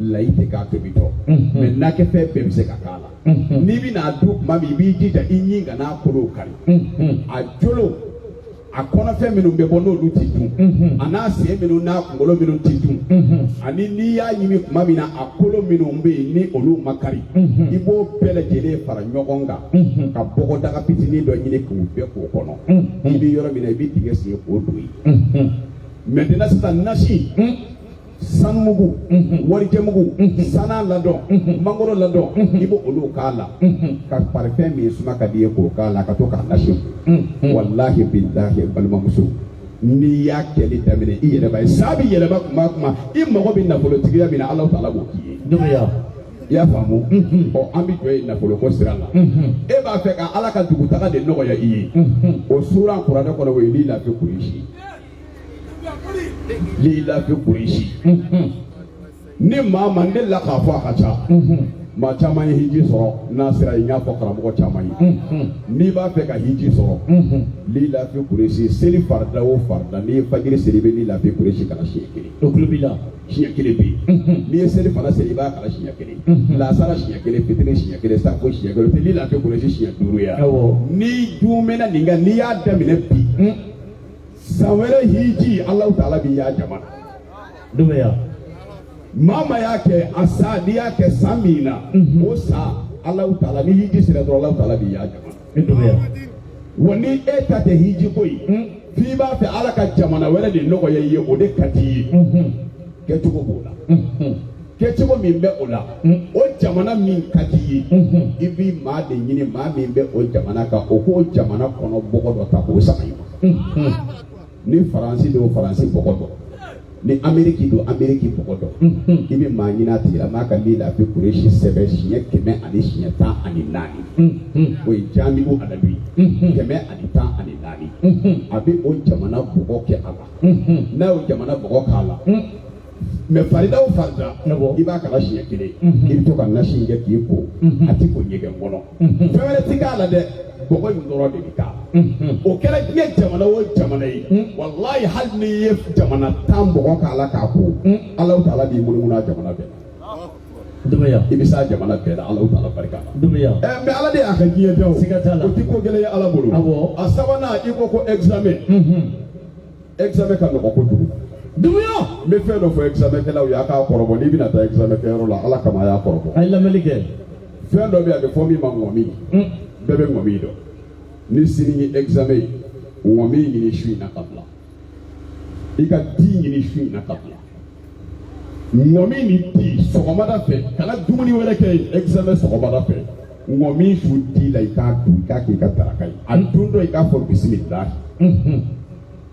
layi tɛ k'a tobi tɔ mais nakɛfɛn bɛɛ bɛ se ka k'a la. n'i bɛ n'a dun tuma min i b'i jija i ɲi ka n'a kolo kari. a jolo a kɔnɔfɛn minnu bɛ bɔ n'olu tɛ dun a n'a sen minnu n'a kunkolo minnu tɛ dun ani n'i y'a ɲimi tuma min na a kolo minnu bɛ yen ni olu ma kari i b'o bɛɛ lajɛlen fara ɲɔgɔn kan ka bɔgɔdaga fitinin dɔ ɲini k'o bɛɛ k'o kɔnɔ. i bɛ yɔrɔ min na i bɛ dingɛ sen k'o don yen. maintenant sisan nasi sanumugu warijɛmugu sanan ladɔn mangoro ladɔn i b'o olu k'a la ka parfɛn min suma ka di ye k'o k'a la ka to k'a nasi walahi bilahi balimamuso n'i y'a kɛli daminɛ i yɛrɛ b'a ye sa bɛ yɛlɛma kuma kuma i mago bɛ nafolotigiya min na Alahu Taala b'o k'i ye. i y'a faamu. an bɛ jɔ yen nafolo ko sira la. e b'a fɛ ka Ala ka dugutaga de nɔgɔya i ye. o suran kuranɛ kɔnɔ o ye l'i lafi Kurɛsi. l'i lafi Kurɛsi. ni maa ma ne la k'a fɔ a ka ca maa caman ye hiji sɔrɔ n'a sera yen n y'a fɔ karamɔgɔ caman ye n'i b'a fɛ ka hiji sɔrɔ n'i lafi kuresi seli farida o farida n'i ye fajiri seli i bɛ n'i lafi kuresi kana siɲɛ kelen o kulo b'i la siɲɛ kelen bɛ yen n'i ye seli fana seli i b'a kala siɲɛ kelen lasara siɲɛ kelen fitiri siɲɛ kelen safo siɲɛ kelen o tɛ n'i lafi kuresi siɲɛ 5 ye n'i dun mɛnna nin kan n'i y'a daminɛ bi san wɛrɛ hiji Alahu Taala b'i y'a jamana dumaya Mama y'a kɛ a sa n'i y'a kɛ san min na o sa Alahu Taala ni hiji sera dɔrɔn Alahu Taala b'i y'a jamana dumaya wa ni e ta tɛ hiji ko ye f'i b'a fɛ Ala ka jamana wɛrɛ de nɔgɔya i ye o de ka d'i ye kɛcogo b'o la kɛcogo min bɛ o la o jamana min ka d'i ye i b'i maa de ɲini maa min bɛ o jamana kan o k'o jamana kɔnɔ bɔgɔ dɔ ta k'o sama i ma ni Faransi don Faransi bɔgɔ dɔ ni Amérique don Amérique bɔgɔ dɔ i bɛ maa ɲini a tigila maa ka n'i lafi kuresi sɛbɛn siɲɛ 100 ani siɲɛ 14 o ye Jamiu Adabi 100 ani 14 a bɛ o jamana bɔgɔ kɛ a la n'a y'o jamana bɔgɔ k'a la mais farida o farida i b'a kala siɲɛ kelen i bɛ to ka nasi in kɛ k'i ko a ti ko ɲɛgɛn kɔnɔ fɛn wɛrɛ ti k'a la dɛ bɔgɔ in dɔrɔn de bɛ k'a la o kɛra diɲɛ jamana o jamana ye walayi hali n'i ye jamana 10 bɔgɔ k'a la k'a ko Alahu Taala b'i munumunu a jamana bɛɛ la dumaya i bɛ s'a jamana bɛɛ la Alahu Taala barika la dumaya mais Ala de y'a ka diɲɛ bɛɛ o siga t'a la o ti ko gɛlɛn ye Ala bolo a sabanan i ko examen examen ka nɔgɔ kojugu dumaya n bɛ fɛn dɔ fɔ examen kɛlaw ye a k'a kɔrɔbɔ n'i bɛna taa examen kɛyɔrɔ la Ala kama a y'a kɔrɔbɔ a ye lamɛnni kɛ fɛn dɔ bɛ yen a bɛ fɔ min ma ŋɔmi bɛɛ bɛ ŋɔmi dɔn ni sini ye examen ye ŋɔmi ɲini su in na ka bila i ka di ɲini su in na ka bila ŋɔmi ni di sɔgɔmada fɛ kana dumuni wɛrɛ kɛ examen sɔgɔmada fɛ ŋɔmi su di la i k'a dun i k'a kɛ i ka daraka ye a dun dɔ i k'a fɔ bisimilahi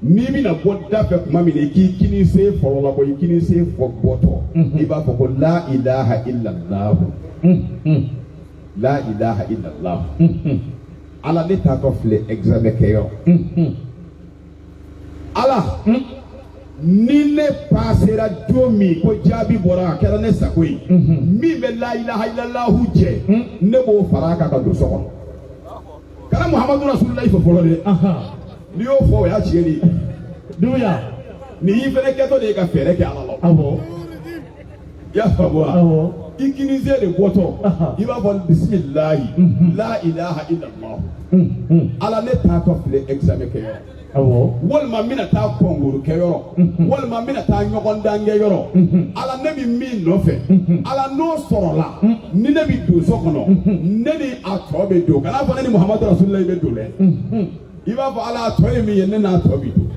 n'i bɛna bɔ da fɛ tuma min na i k'i kini se fɔlɔ la bɔ i kini se bɔtɔ i b'a fɔ ko la ilaha illallah la ilaha illallah Ala ne taatɔ filɛ examen kɛyɔrɔ Ala ni ne pasera don min ko jaabi bɔra a kɛra ne sago ye min bɛ la ilaha illallah jɛ ne b'o fara a kan ka don so kɔnɔ kana Muhamadu Rasululahi fɔ fɔlɔ de n'i y'o fɔ o y'a tiɲɛ de ye dumaya nin y'i fɛnɛ kɛtɔ de ye ka fɛɛrɛ kɛ Ala la awɔ i y'a faamu wa awɔ i kini se de bɔtɔ i b'a fɔ bisimilahi la ilaha illallah Ala ne taatɔ filɛ examen kɛyɔrɔ awɔ walima n bɛna taa kɔnkuru kɛyɔrɔ walima n bɛna taa ɲɔgɔndan kɛyɔrɔ Ala ne bɛ min nɔfɛ Ala n'o sɔrɔla ni ne bɛ don so kɔnɔ ne ni a tɔ bɛ don kana fɔ ne ni Muhamadu Rasululahi bɛ don dɛ i b'a fɔ Ala a tɔ ye min ye ne n'a tɔ bɛ don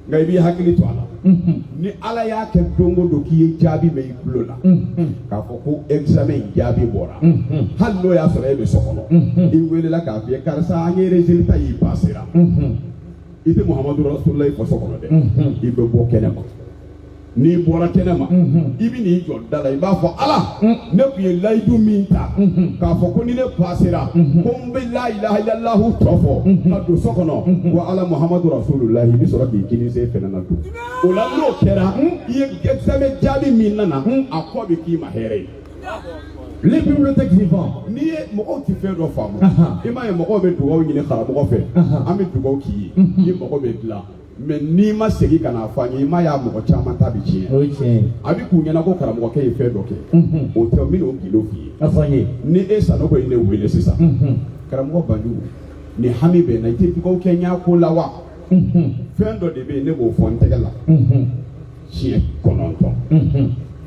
nka i b'i hakili to a la ni Ala y'a kɛ don o don k'i ye jaabi mɛn i tulo la k'a fɔ ko examen in jaabi bɔra hali n'o y'a sɔrɔ e bɛ so kɔnɔ i welela k'a f'i ye karisa an ye résultat y'i passera i tɛ Muhamadu Rasululahi fɔ so kɔnɔ dɛ i bɛ bɔ kɛnɛma n'i bɔra kɛnɛma i bɛ n'i jɔ da la i b'a fɔ Ala ne tun ye layidu min ta k'a fɔ ko ni ne passera ko n bɛ la ilaha illallah tɔ fɔ ka don so kɔnɔ wa Ala Muhamadu Rasululahi i bɛ sɔrɔ k'i kini se fɛnɛ na don o la n'o kɛra i ye examen jaabi min nana a kɔ bɛ k'i ma hɛrɛ ye. les bibliothèques vivantes n'i ye mɔgɔw tɛ fɛn dɔ faamu i m'a ye mɔgɔw bɛ dugawu ɲini karamɔgɔ fɛ an bɛ dugawu k'i ye i mɔgɔ bɛ dilan mais n'i ma segin ka n'a fɔ an ye i m'a ye a mɔgɔ caman ta bɛ tiɲɛ o ye tiɲɛ ye a bɛ k'u ɲɛna ko karamɔgɔkɛ ye fɛn dɔ kɛ o tɛ n bɛ n'o gindo f'i ye a fɔ an ye ni e Sanogo ye ne wele sisan karamɔgɔ Banjugu ni hami bɛ n na i tɛ dugawu kɛ n y'a ko la wa fɛn dɔ de bɛ yen ne b'o fɔ n tɛgɛ la siɲɛ 9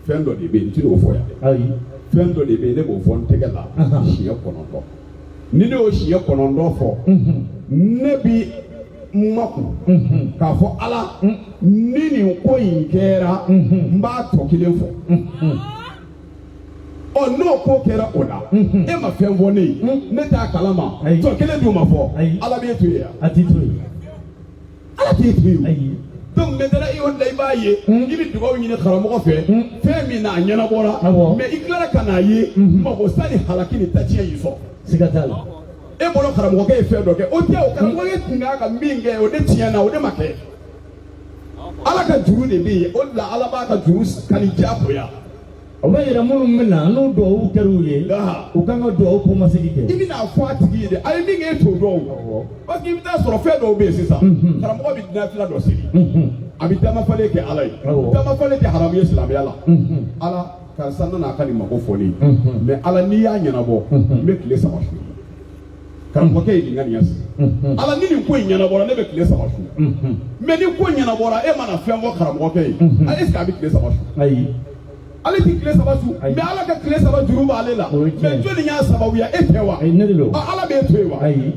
fɛn dɔ de bɛ yen n tɛ n'o fɔ yan ayi fɛn dɔ de bɛ yen ne b'o fɔ n tɛgɛ la siɲɛ 9 ni ne y'o siɲɛ 9 fɔ ne bi n makun k'a fɔ Ala ni nin ko in kɛra n b'a tɔ kelen fɔ ɔ n'o ko kɛra o la e ma fɛn fɔ ne ye ne t'a kalama tɔ kelen dun ma fɔ Ala b'e to yen yan a t'i to yen Ala t'e to yen ayi donc maintenant i y'o la i b'a ye i bɛ dugawu ɲini karamɔgɔ fɛ fɛn min n'a ɲɛnabɔra mais i tilara ka n'a ye mago sa ni halaki ni tatiɲɛ y'i sɔrɔ siga t'a la e bolo karamɔgɔkɛ ye fɛn dɔ kɛ o tɛ o karamɔgɔkɛ tun kan ka min kɛ o de tiɲɛna o de ma kɛ Ala ka juru de bɛ yen o de la Ala b'a ka juru kani diyagoya o b'a yira minnu bɛ na n'u dugawu kɛr'u ye u kan ka dugawu kɔmasegi kɛ. I bɛna fɔ a tigi ye dɛ a ye min kɛ e t'o dɔn o parce que i bɛ taa sɔrɔ fɛn dɔw bɛ yen sisan karamɔgɔ bɛ nafila dɔ sigi a bɛ damafalen kɛ Ala ye damafalen tɛ haramu ye silamɛya la Ala karisa nana a ka nin mako fɔli mais Ala n'i y'a ɲɛnabɔ n bɛ tile 3 su karamɔgɔkɛ ye nin ka nin ya sigi Ala ni nin ko in ɲɛnabɔra ne bɛ tile 3 su mais ni ko ɲɛnabɔra e mana fɛn fɔ karamɔgɔkɛ ye est-ce que a bɛ tile 3 su ayi ale ti tile 3 su mais Ala ka tile 3 juru b'ale la mais jɔnni y'a sababuya e tɛ wa ne de don Ala b'e to yen wa ayi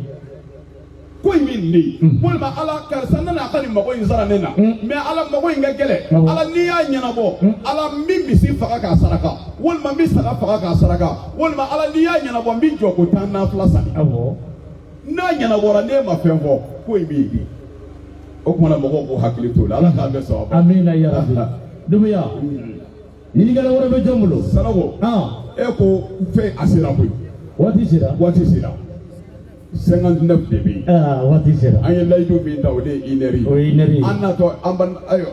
ko in bɛ nin ye walima Ala karisa nana a ka nin mago in sara ne na mais Ala mago in ka gɛlɛn Ala n'i y'a ɲɛnabɔ Ala n bɛ misi faga k'a saraka walima n bɛ saga faga k'a saraka walima Ala n'i y'a ɲɛnabɔ n bɛ jɔ ko 10 nafila sali n'a ɲɛnabɔra ne ma fɛn fɔ ko in bɛ yen o kumana mɔgɔw k'u hakili to o la Ala k'an bɛɛ sababu. amina ya rabbi Dumbuya ɲininkali wɛrɛ bɛ jɔn bolo. Sanogo e ko fɛn a sera koyi waati sera 59 de bɛ yen waati sera an ye layidu min da o de ye 1 heure ye o ye 1 heure ye an natɔ an ba ayiwa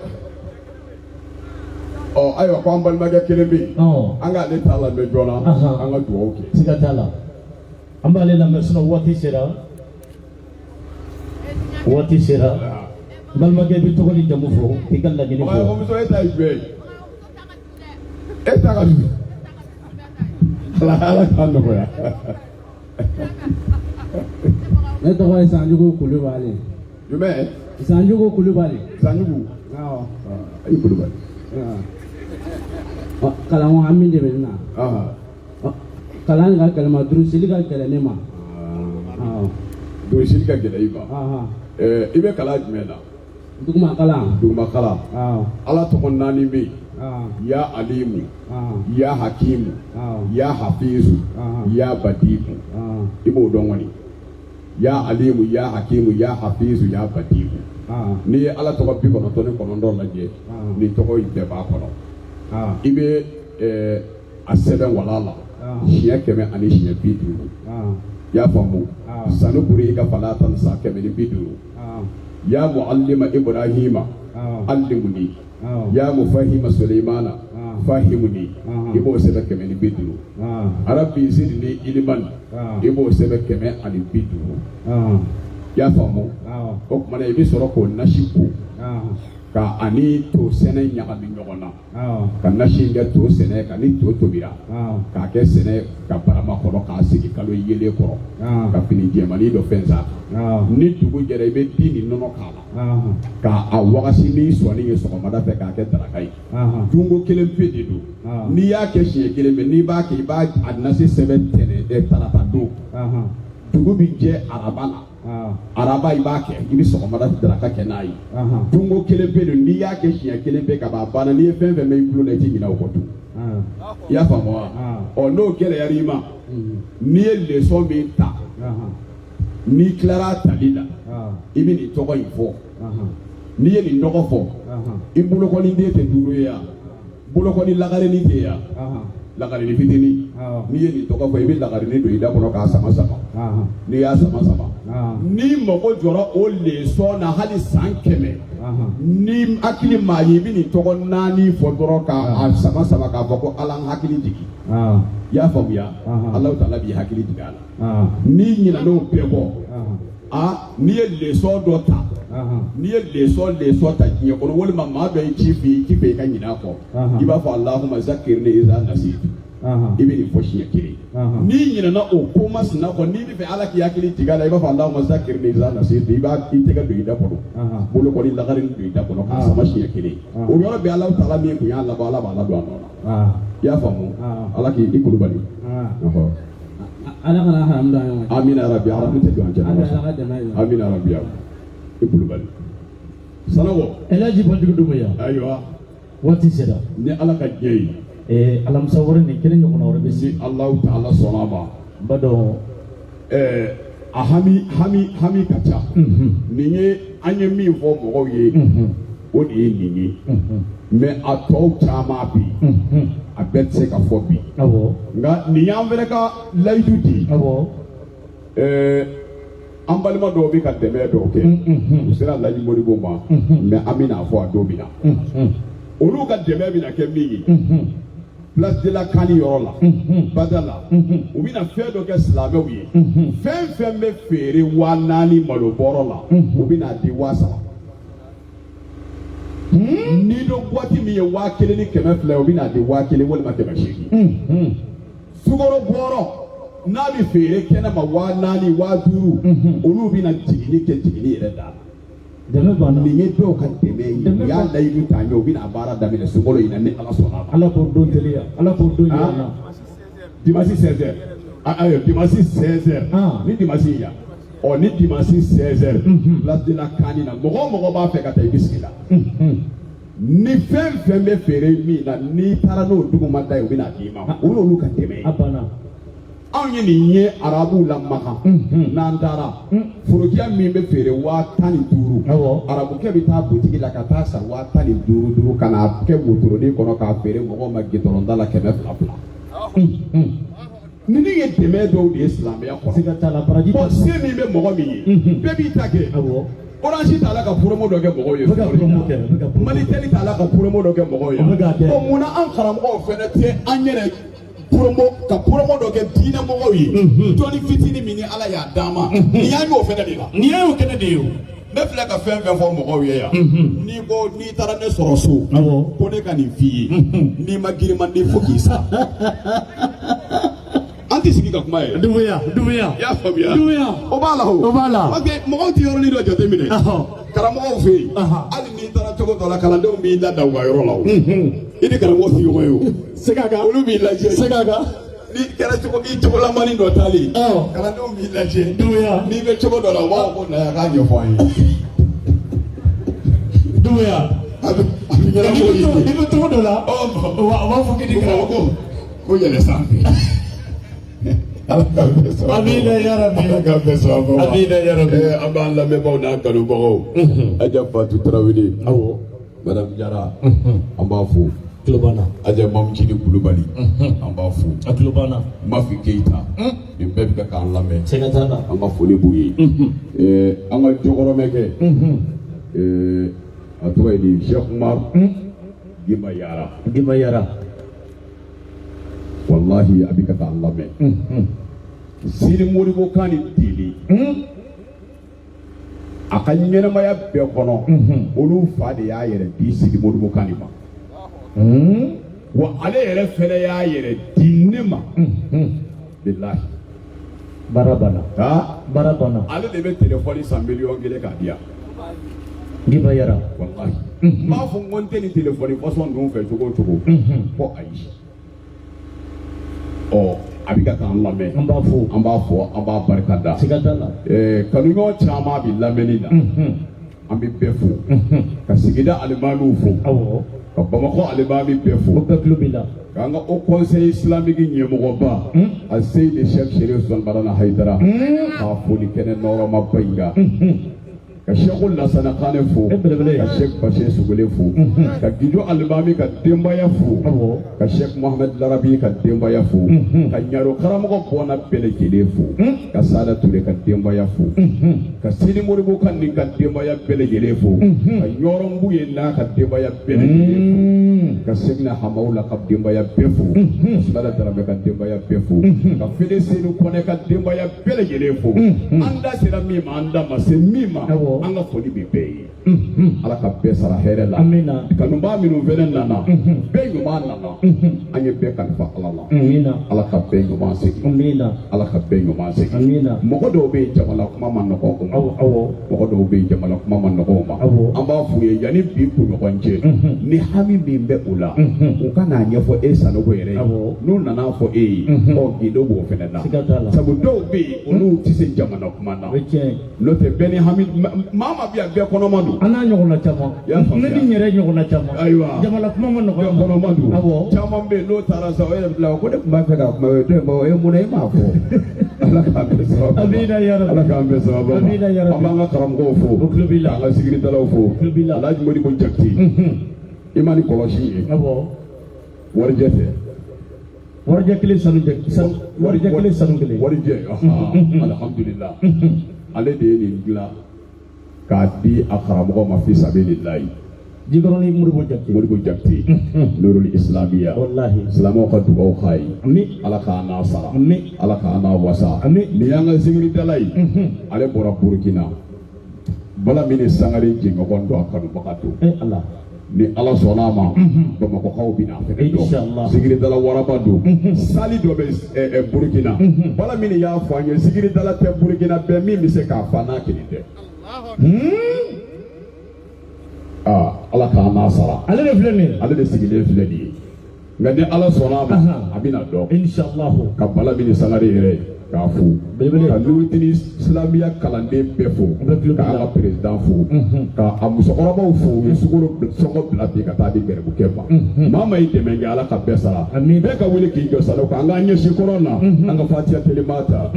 ayiwa ko an balimakɛ kelen bɛ yen an k'ale t'a lamɛn joona an ka dugawu kɛ siga t'a la an b'ale lamɛn waati sera balimakɛ i bɛ tɔgɔ ni jamu fɔ k'i ka laɲini fɔ. e ta ye jumɛn ye e ta ka jugu Ala k'an nɔgɔya. Ne tɔgɔ ye Sanjugu Kulubali. Jumɛn? Sanjugu Kulubali. Sanjugu. Awɔ. I Kulubali. Kalan an min de bɛ na. Kalan ka gɛlɛn ma durusili ka gɛlɛn ne ma. Durusili ka gɛlɛn i ma. I bɛ kalan jumɛn na? Duguma kalan. Duguma kalan. Ala tɔgɔ 4 bɛ yen. Ya Alimu, Ya Hakimu, Ya Hafizu, Ya Badiku. I b'o dɔn kɔni. Ya Alimu, Ya Hakimu, Ya Hafizu, Ya Badiku. N'i ye Ala tɔgɔ 99 lajɛ nin tɔgɔ in bɛɛ b'a kɔnɔ. I bɛ a sɛbɛn wala la siɲɛ 100 ani siɲɛ 50. I y'a faamu sanu buri i ka fala tan sa 150. Ya Muallima Ibrahima allimuni. Ya Mufahima Sulaimana fahimuni. I b'o sɛbɛn 150. Arabi zidni ilman i b'o sɛbɛn 100 ani 50. I y'a faamu o kumana i bɛ sɔrɔ k'o nasi ko ka ani to sɛnɛ ɲagami ɲɔgɔn na ka nasi in kɛ to sɛnɛ ka ni to tobira k'a kɛ sɛnɛ ka barama kɔrɔ k'a sigi kalo yelen kɔrɔ ka fini jɛmani dɔ fɛn sanfɛ ni dugu jɛra i bɛ di ni nɔnɔ k'a la k'a wagasi ni sɔnni ye sɔgɔmada fɛ k'a kɛ daraka ye dunko kelen pe de don n'i y'a kɛ siɲɛ kelen mɛ n'i b'a kɛ i b'a a nasi sɛbɛn tɛnɛ tarata don dugu bɛ jɛ araba la araba i b'a kɛ i bɛ sɔgɔmada daraka kɛ n'a ye dunko kelen pe don n'i y'a kɛ siɲɛ kelen pe ka ban banna n'i ye fɛn fɛn mɛn i tulo la i tɛ ɲinɛ o kɔ tun i y'a faamu wa n'o gɛlɛyara i ma n'i ye leçon min ta n'i tilara tali la i bɛ nin tɔgɔ in fɔ n'i ye nin tɔgɔ fɔ i bolokɔni den tɛ 5 ye yan bolokɔni lagarenin tɛ yan lagarenin fitinin n'i ye nin tɔgɔ fɔ i bɛ lagarenin don i da kɔnɔ k'a sama sama n'i y'a sama sama n'i mago jɔra o leçon na hali san 100 ni hakili maa ye i bɛ nin tɔgɔ 4 fɔ dɔrɔn k'a sama sama k'a fɔ ko Ala n hakili jigi i y'a faamuya Alahu Taala b'i hakili jigi a la n'i ɲinɛn'o bɛɛ kɔ n'i ye leçon dɔ ta n'i ye leçon ta diɲɛ kɔnɔ walima maa dɔ ye ci f'i fɛ i ka ɲinɛ a kɔ i b'a fɔ Allahumma zakirni iza nasitu i bɛ nin fɔ siɲɛ 1 n'i ɲinɛna o ko masina kɔ n'i bɛ fɛ Ala k'i hakili jigi a la i b'a fɔ Allahumma zakirni iza nasitu i b'a i tɛgɛ don i da kɔnɔ bolokɔni lagarenin don i da kɔnɔ k'a sama siɲɛ 1 o yɔrɔ bɛ Alahu Taala min kun y'a labɔ Ala b'a ladon a nɔ la i y'a faamu Ala k'i Kulubali. Ala kana haram da ɲɔgɔn cɛ. Amina yarabi haramu tɛ don an cɛ. Amina yarabi i Kulubali. Sanogo. Elhaji Banjugu Dumbuya. Ayiwa. Waati sera. Ni Ala ka diɲɛ ye. Alamisa wɛrɛ nin kelen ɲɔgɔnna wɛrɛ bɛ se. Alahu Taala sɔnna a ma. N b'a dɔn. A hami ka ca. Nin ye an ye min fɔ mɔgɔw ye. O de ye nin ye. Mais a tɔw caman bɛ yen. A bɛɛ tɛ se ka fɔ bi. Nka nin y'an fɛnɛ ka layidu di. An balima dɔw bɛ ka dɛmɛ dɔw kɛ. U sera Laji Modibo ma. Mais an bɛna fɔ a don min na. Olu ka dɛmɛ bɛna kɛ min ye. place de la Kani yɔrɔ la Badala u bɛna fɛn dɔ kɛ silamɛw ye fɛn fɛn bɛ feere 4,000 malo bɔrɔ la u bɛna di 3,000 ni dɔ boîte min ye 1,200 u bɛna di 1,000 walima 800 sukaro bɔrɔ n'a bɛ feere kɛnɛma 4,000 5,000 olu bɛna jigini kɛ jigini yɛrɛ da dɛmɛ banna nin ye dɔw ka dɛmɛ ye u y'a layidu ta ɲɛ u bɛna baara daminɛ sunkalo in na ni Ala sɔnna a ma. ala k'o don teliya ala k'o don yira na dimanche 16h ayo dimanche 16h ni dimanche ya ni dimanche 16h place de la Kani na mɔgɔ b'a fɛ ka taa i bisigi la ni fɛn fɛn bɛ feere min na n'i taara n'o duguma da ye u bɛna d'i ma o y'olu ka dɛmɛ ye. a banna anw ye nin ye arabuw la Maka n'an taara forokiya min bɛ feere 15,000 arabukɛ bɛ taa butigi la ka taa san 15,000 ka n'a kɛ wotoronin kɔnɔ k'a feere mɔgɔw ma gitɔrɔnda la 200 ni ye dɛmɛ dɔw de ye silamɛya kɔnɔ se min bɛ mɔgɔ min ye bɛɛ b'i ta kɛ Orange t'a la ka promo dɔ kɛ mɔgɔw ye Malitel t'a la ka promo dɔ kɛ mɔgɔw ye munna an karamɔgɔw fɛnɛ tɛ an yɛrɛ ka promo dɔ kɛ diinɛ mɔgɔw ye dɔnni fitinin min ni Ala y'a d'an ma nin y'an y'o fɛnɛ de la nin y'o kɛnɛ de ye o ne filɛ ka fɛn fɛn fɔ mɔgɔw ye yan n'i taara ne sɔrɔ so ko ne ka nin f'i ye n'i ma girimanden fo k'i sa an tɛ sigi ka kuma ye dubuya i y'a faamuya o b'a la parce que mɔgɔw tɛ yɔrɔnin dɔ jateminɛ karamɔgɔw fɛ yen hali n'i taara cogo dɔ la kalandenw b'i lada u ka yɔrɔ la o i ni karamɔgɔ tɛ ɲɔgɔn ye o olu b'i lajɛ n'i kɛra i cogolamani dɔ taali kalandenw b'i lajɛ n'i bɛ cogo dɔ la u b'a fɔ ko na yan k'a ɲɛfɔ an ye a bɛ ɲɛnabɔ i bɛ cogo dɔ la u b'a fɔ k'i ni karamɔgɔ ko yɛlɛ sanfɛ. Amina ya Rabbi. Amina ya Rabbi. An b'an lamɛnbaaw n'a kanubagaw. Aja Fatu Tarawele. Awɔ. Madame Jara. An b'a fo. Tulobana. Aja Mamjini Kulubali. An b'a fo. A tulobana. Mafi Keita. Nin bɛɛ bɛ k'an lamɛn. Sɛgɛ t'a la. An ka foli b'u ye. An ka jɔkɔrɔmɛkɛ. A tɔgɔ ye di Cheikh Umar. Gima Yara. Wallahi a bɛ ka k'an lamɛn. Sini Modibo kan ni deli. A ka ɲɛnamaya bɛɛ kɔnɔ olu fa de y'a yɛrɛ di Sidi Modibo kan ma. Wa ale yɛrɛ fɛnɛ y'a yɛrɛ di ne ma. Bilahi. Baara banna. Ale de bɛ téléphone san 1,000,000 k'a di yan. Gima Yara. Wallahi. N b'a fɔ n ko n tɛ nin téléphone façon ninnu fɛ cogo o cogo. Ko ayi. A bɛ ka k'an lamɛn an b'a fɔ an b'a barika da kanuɲɔgɔn caman bɛ lamɛnni na an bɛ bɛɛ fo ka sigida alimamiw fo ka Bamakɔ alimami bɛɛ fo k'an ka Haut Conseil islamique ɲɛmɔgɔba a Seydi Cheikh Sherif Barana Haidara k'a fo nin kɛnɛ nɔrɔmaba in kan ka Cheikh Lassana Kane fo ka Cheikh Bachir Sugule fo ka Gijo Alimami ka denbaya fo ka Cheikh Mohamed Larabi ka denbaya fo ka Ɲaro karamɔgɔ bɔnna bɛɛ lajɛlen fo ka Sada Ture ka denbaya fo ka Sidi Modibo ka nin ka denbaya bɛɛ lajɛlen fo ka Ɲɔrɔnbu ye n'a ka denbaya bɛɛ lajɛlen fo ka Segna Hamawula ka denbaya bɛɛ fo ka Sumala Darabe ka denbaya bɛɛ fo ka Fede Senu Kɔnɛ ka denbaya bɛɛ lajɛlen fo an da sera min ma an da ma se min ma an ka foli bɛ bɛɛ ye Ala ka bɛɛ sara hɛrɛ la kanubaa minnu fɛnɛ nana bɛɛ ɲuman nana an ye bɛɛ kalifa Ala la Ala ka bɛɛ ɲuman segin Ala ka bɛɛ ɲuman segin mɔgɔ dɔw bɛ yen jamana kuma ma nɔgɔ u ma mɔgɔ dɔw bɛ yen jamana kuma ma nɔgɔ u ma an b'a f'u ye yanni bi kunɲɔgɔn cɛ ni hami min bɛ u la u ka n'a ɲɛfɔ e sanogo yɛrɛ ye n'u nana fɔ e ye gindo b'o fɛnɛ na sabu dɔw bɛ yen olu tɛ se jamana kuma na n'o tɛ bɛɛ ni hami maa ma bi a bɛɛ kɔnɔma don an n'a ɲɔgɔnna caman ne ni yɛrɛ ɲɔgɔnna caman ayiwa jamana kuma ma nɔgɔ kɔnɔma don caman bɛ yen n'o taara sa o yɛrɛ bila ko ne tun b'a fɛ ka kuma ye o ye mun ye e m'a fɔ Ala k'an bɛɛ sababu ma Ala k'an bɛɛ sababu ma an b'an ka karamɔgɔw fo an ka siginikɛlaw fo Alhaji Modibo Jakite i ma ni kɔlɔsi ye warijɛ tɛ warijɛ kelen sanu kelen alhamdulillah ale de ye nin dilan k'a di a karamɔgɔ ma fi sabilillahi Jigaroni Muribo Jati. Muribo Jati. Nurul Islamia. Wallahi. Islamo ka dugaw khay. Ami. Ala ka ana sara. Ami. Ala ka ana wasa. Ami. Ni yanga zigiri dalai. Ale bora Burkina. Bala mini sangari jingo kondo akadu bakatu. Allah. Ni ala sɔnna ma Bamakɔ kaw bina fɛnɛ dɔn sigiridala waraba don sali dɔ bɛ Burukina bala min y'a fɔ an ye sigiridala tɛ Burukina bɛɛ min bɛ se k'a fa n'a kelen tɛ ala k'an n'a sara ale de filɛ nin ye ale de sigilen filɛ nin ye nka ni ala sɔnna ma a bɛna dɔn inshallah ka bala min sangare yɛrɛ k'a fo ka Nuurudini Silamɛya kalanden bɛɛ fo ka an ka président fo ka a musokɔrɔbaw fo u ye sukoro sɔngɔ bila bi ka taa di gɛrɛbukɛ ma maa ma y'i dɛmɛ kɛ ala ka bɛɛ sara bɛɛ ka wuli k'i jɔ salo kan an k'an ɲɛsin kɔrɔn na an ka fatiha telima ta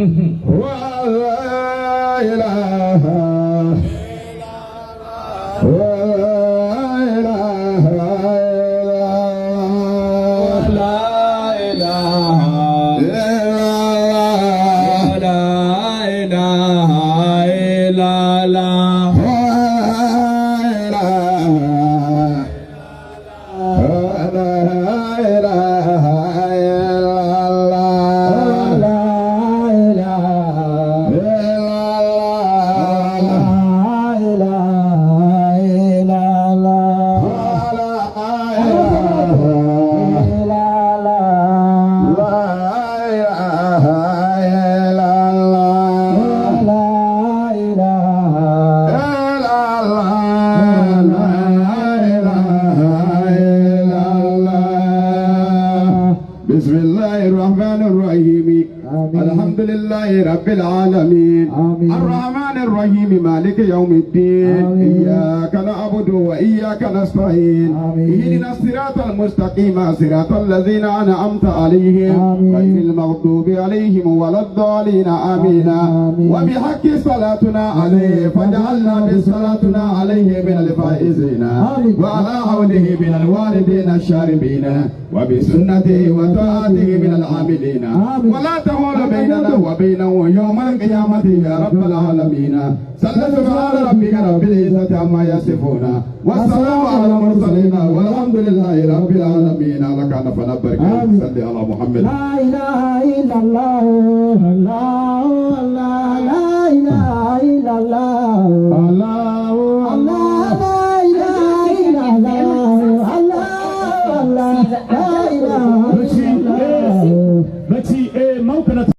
رب العالمين الرحمن الرحيم مالك يوم الدين إياك نعبد وإياك نستعين اهدنا الصراط المستقيم صراط الذين أنعمت عليهم غير المغضوب عليهم ولا الضالين آمين وبحق صلاتنا عليه فجعلنا بصلاتنا عليه من الفائزين وعلى حوله من الوالدين الشاربين وبسنته وطاعته من العاملين ولا تهول بيننا وبينه يوم القيامة يا رب العالمين صلى سبحان ربك رب العزة عما يصفون والسلام على المرسلين والحمد لله رب العالمين لك نفنا بركة صلي على محمد لا إله إلا الله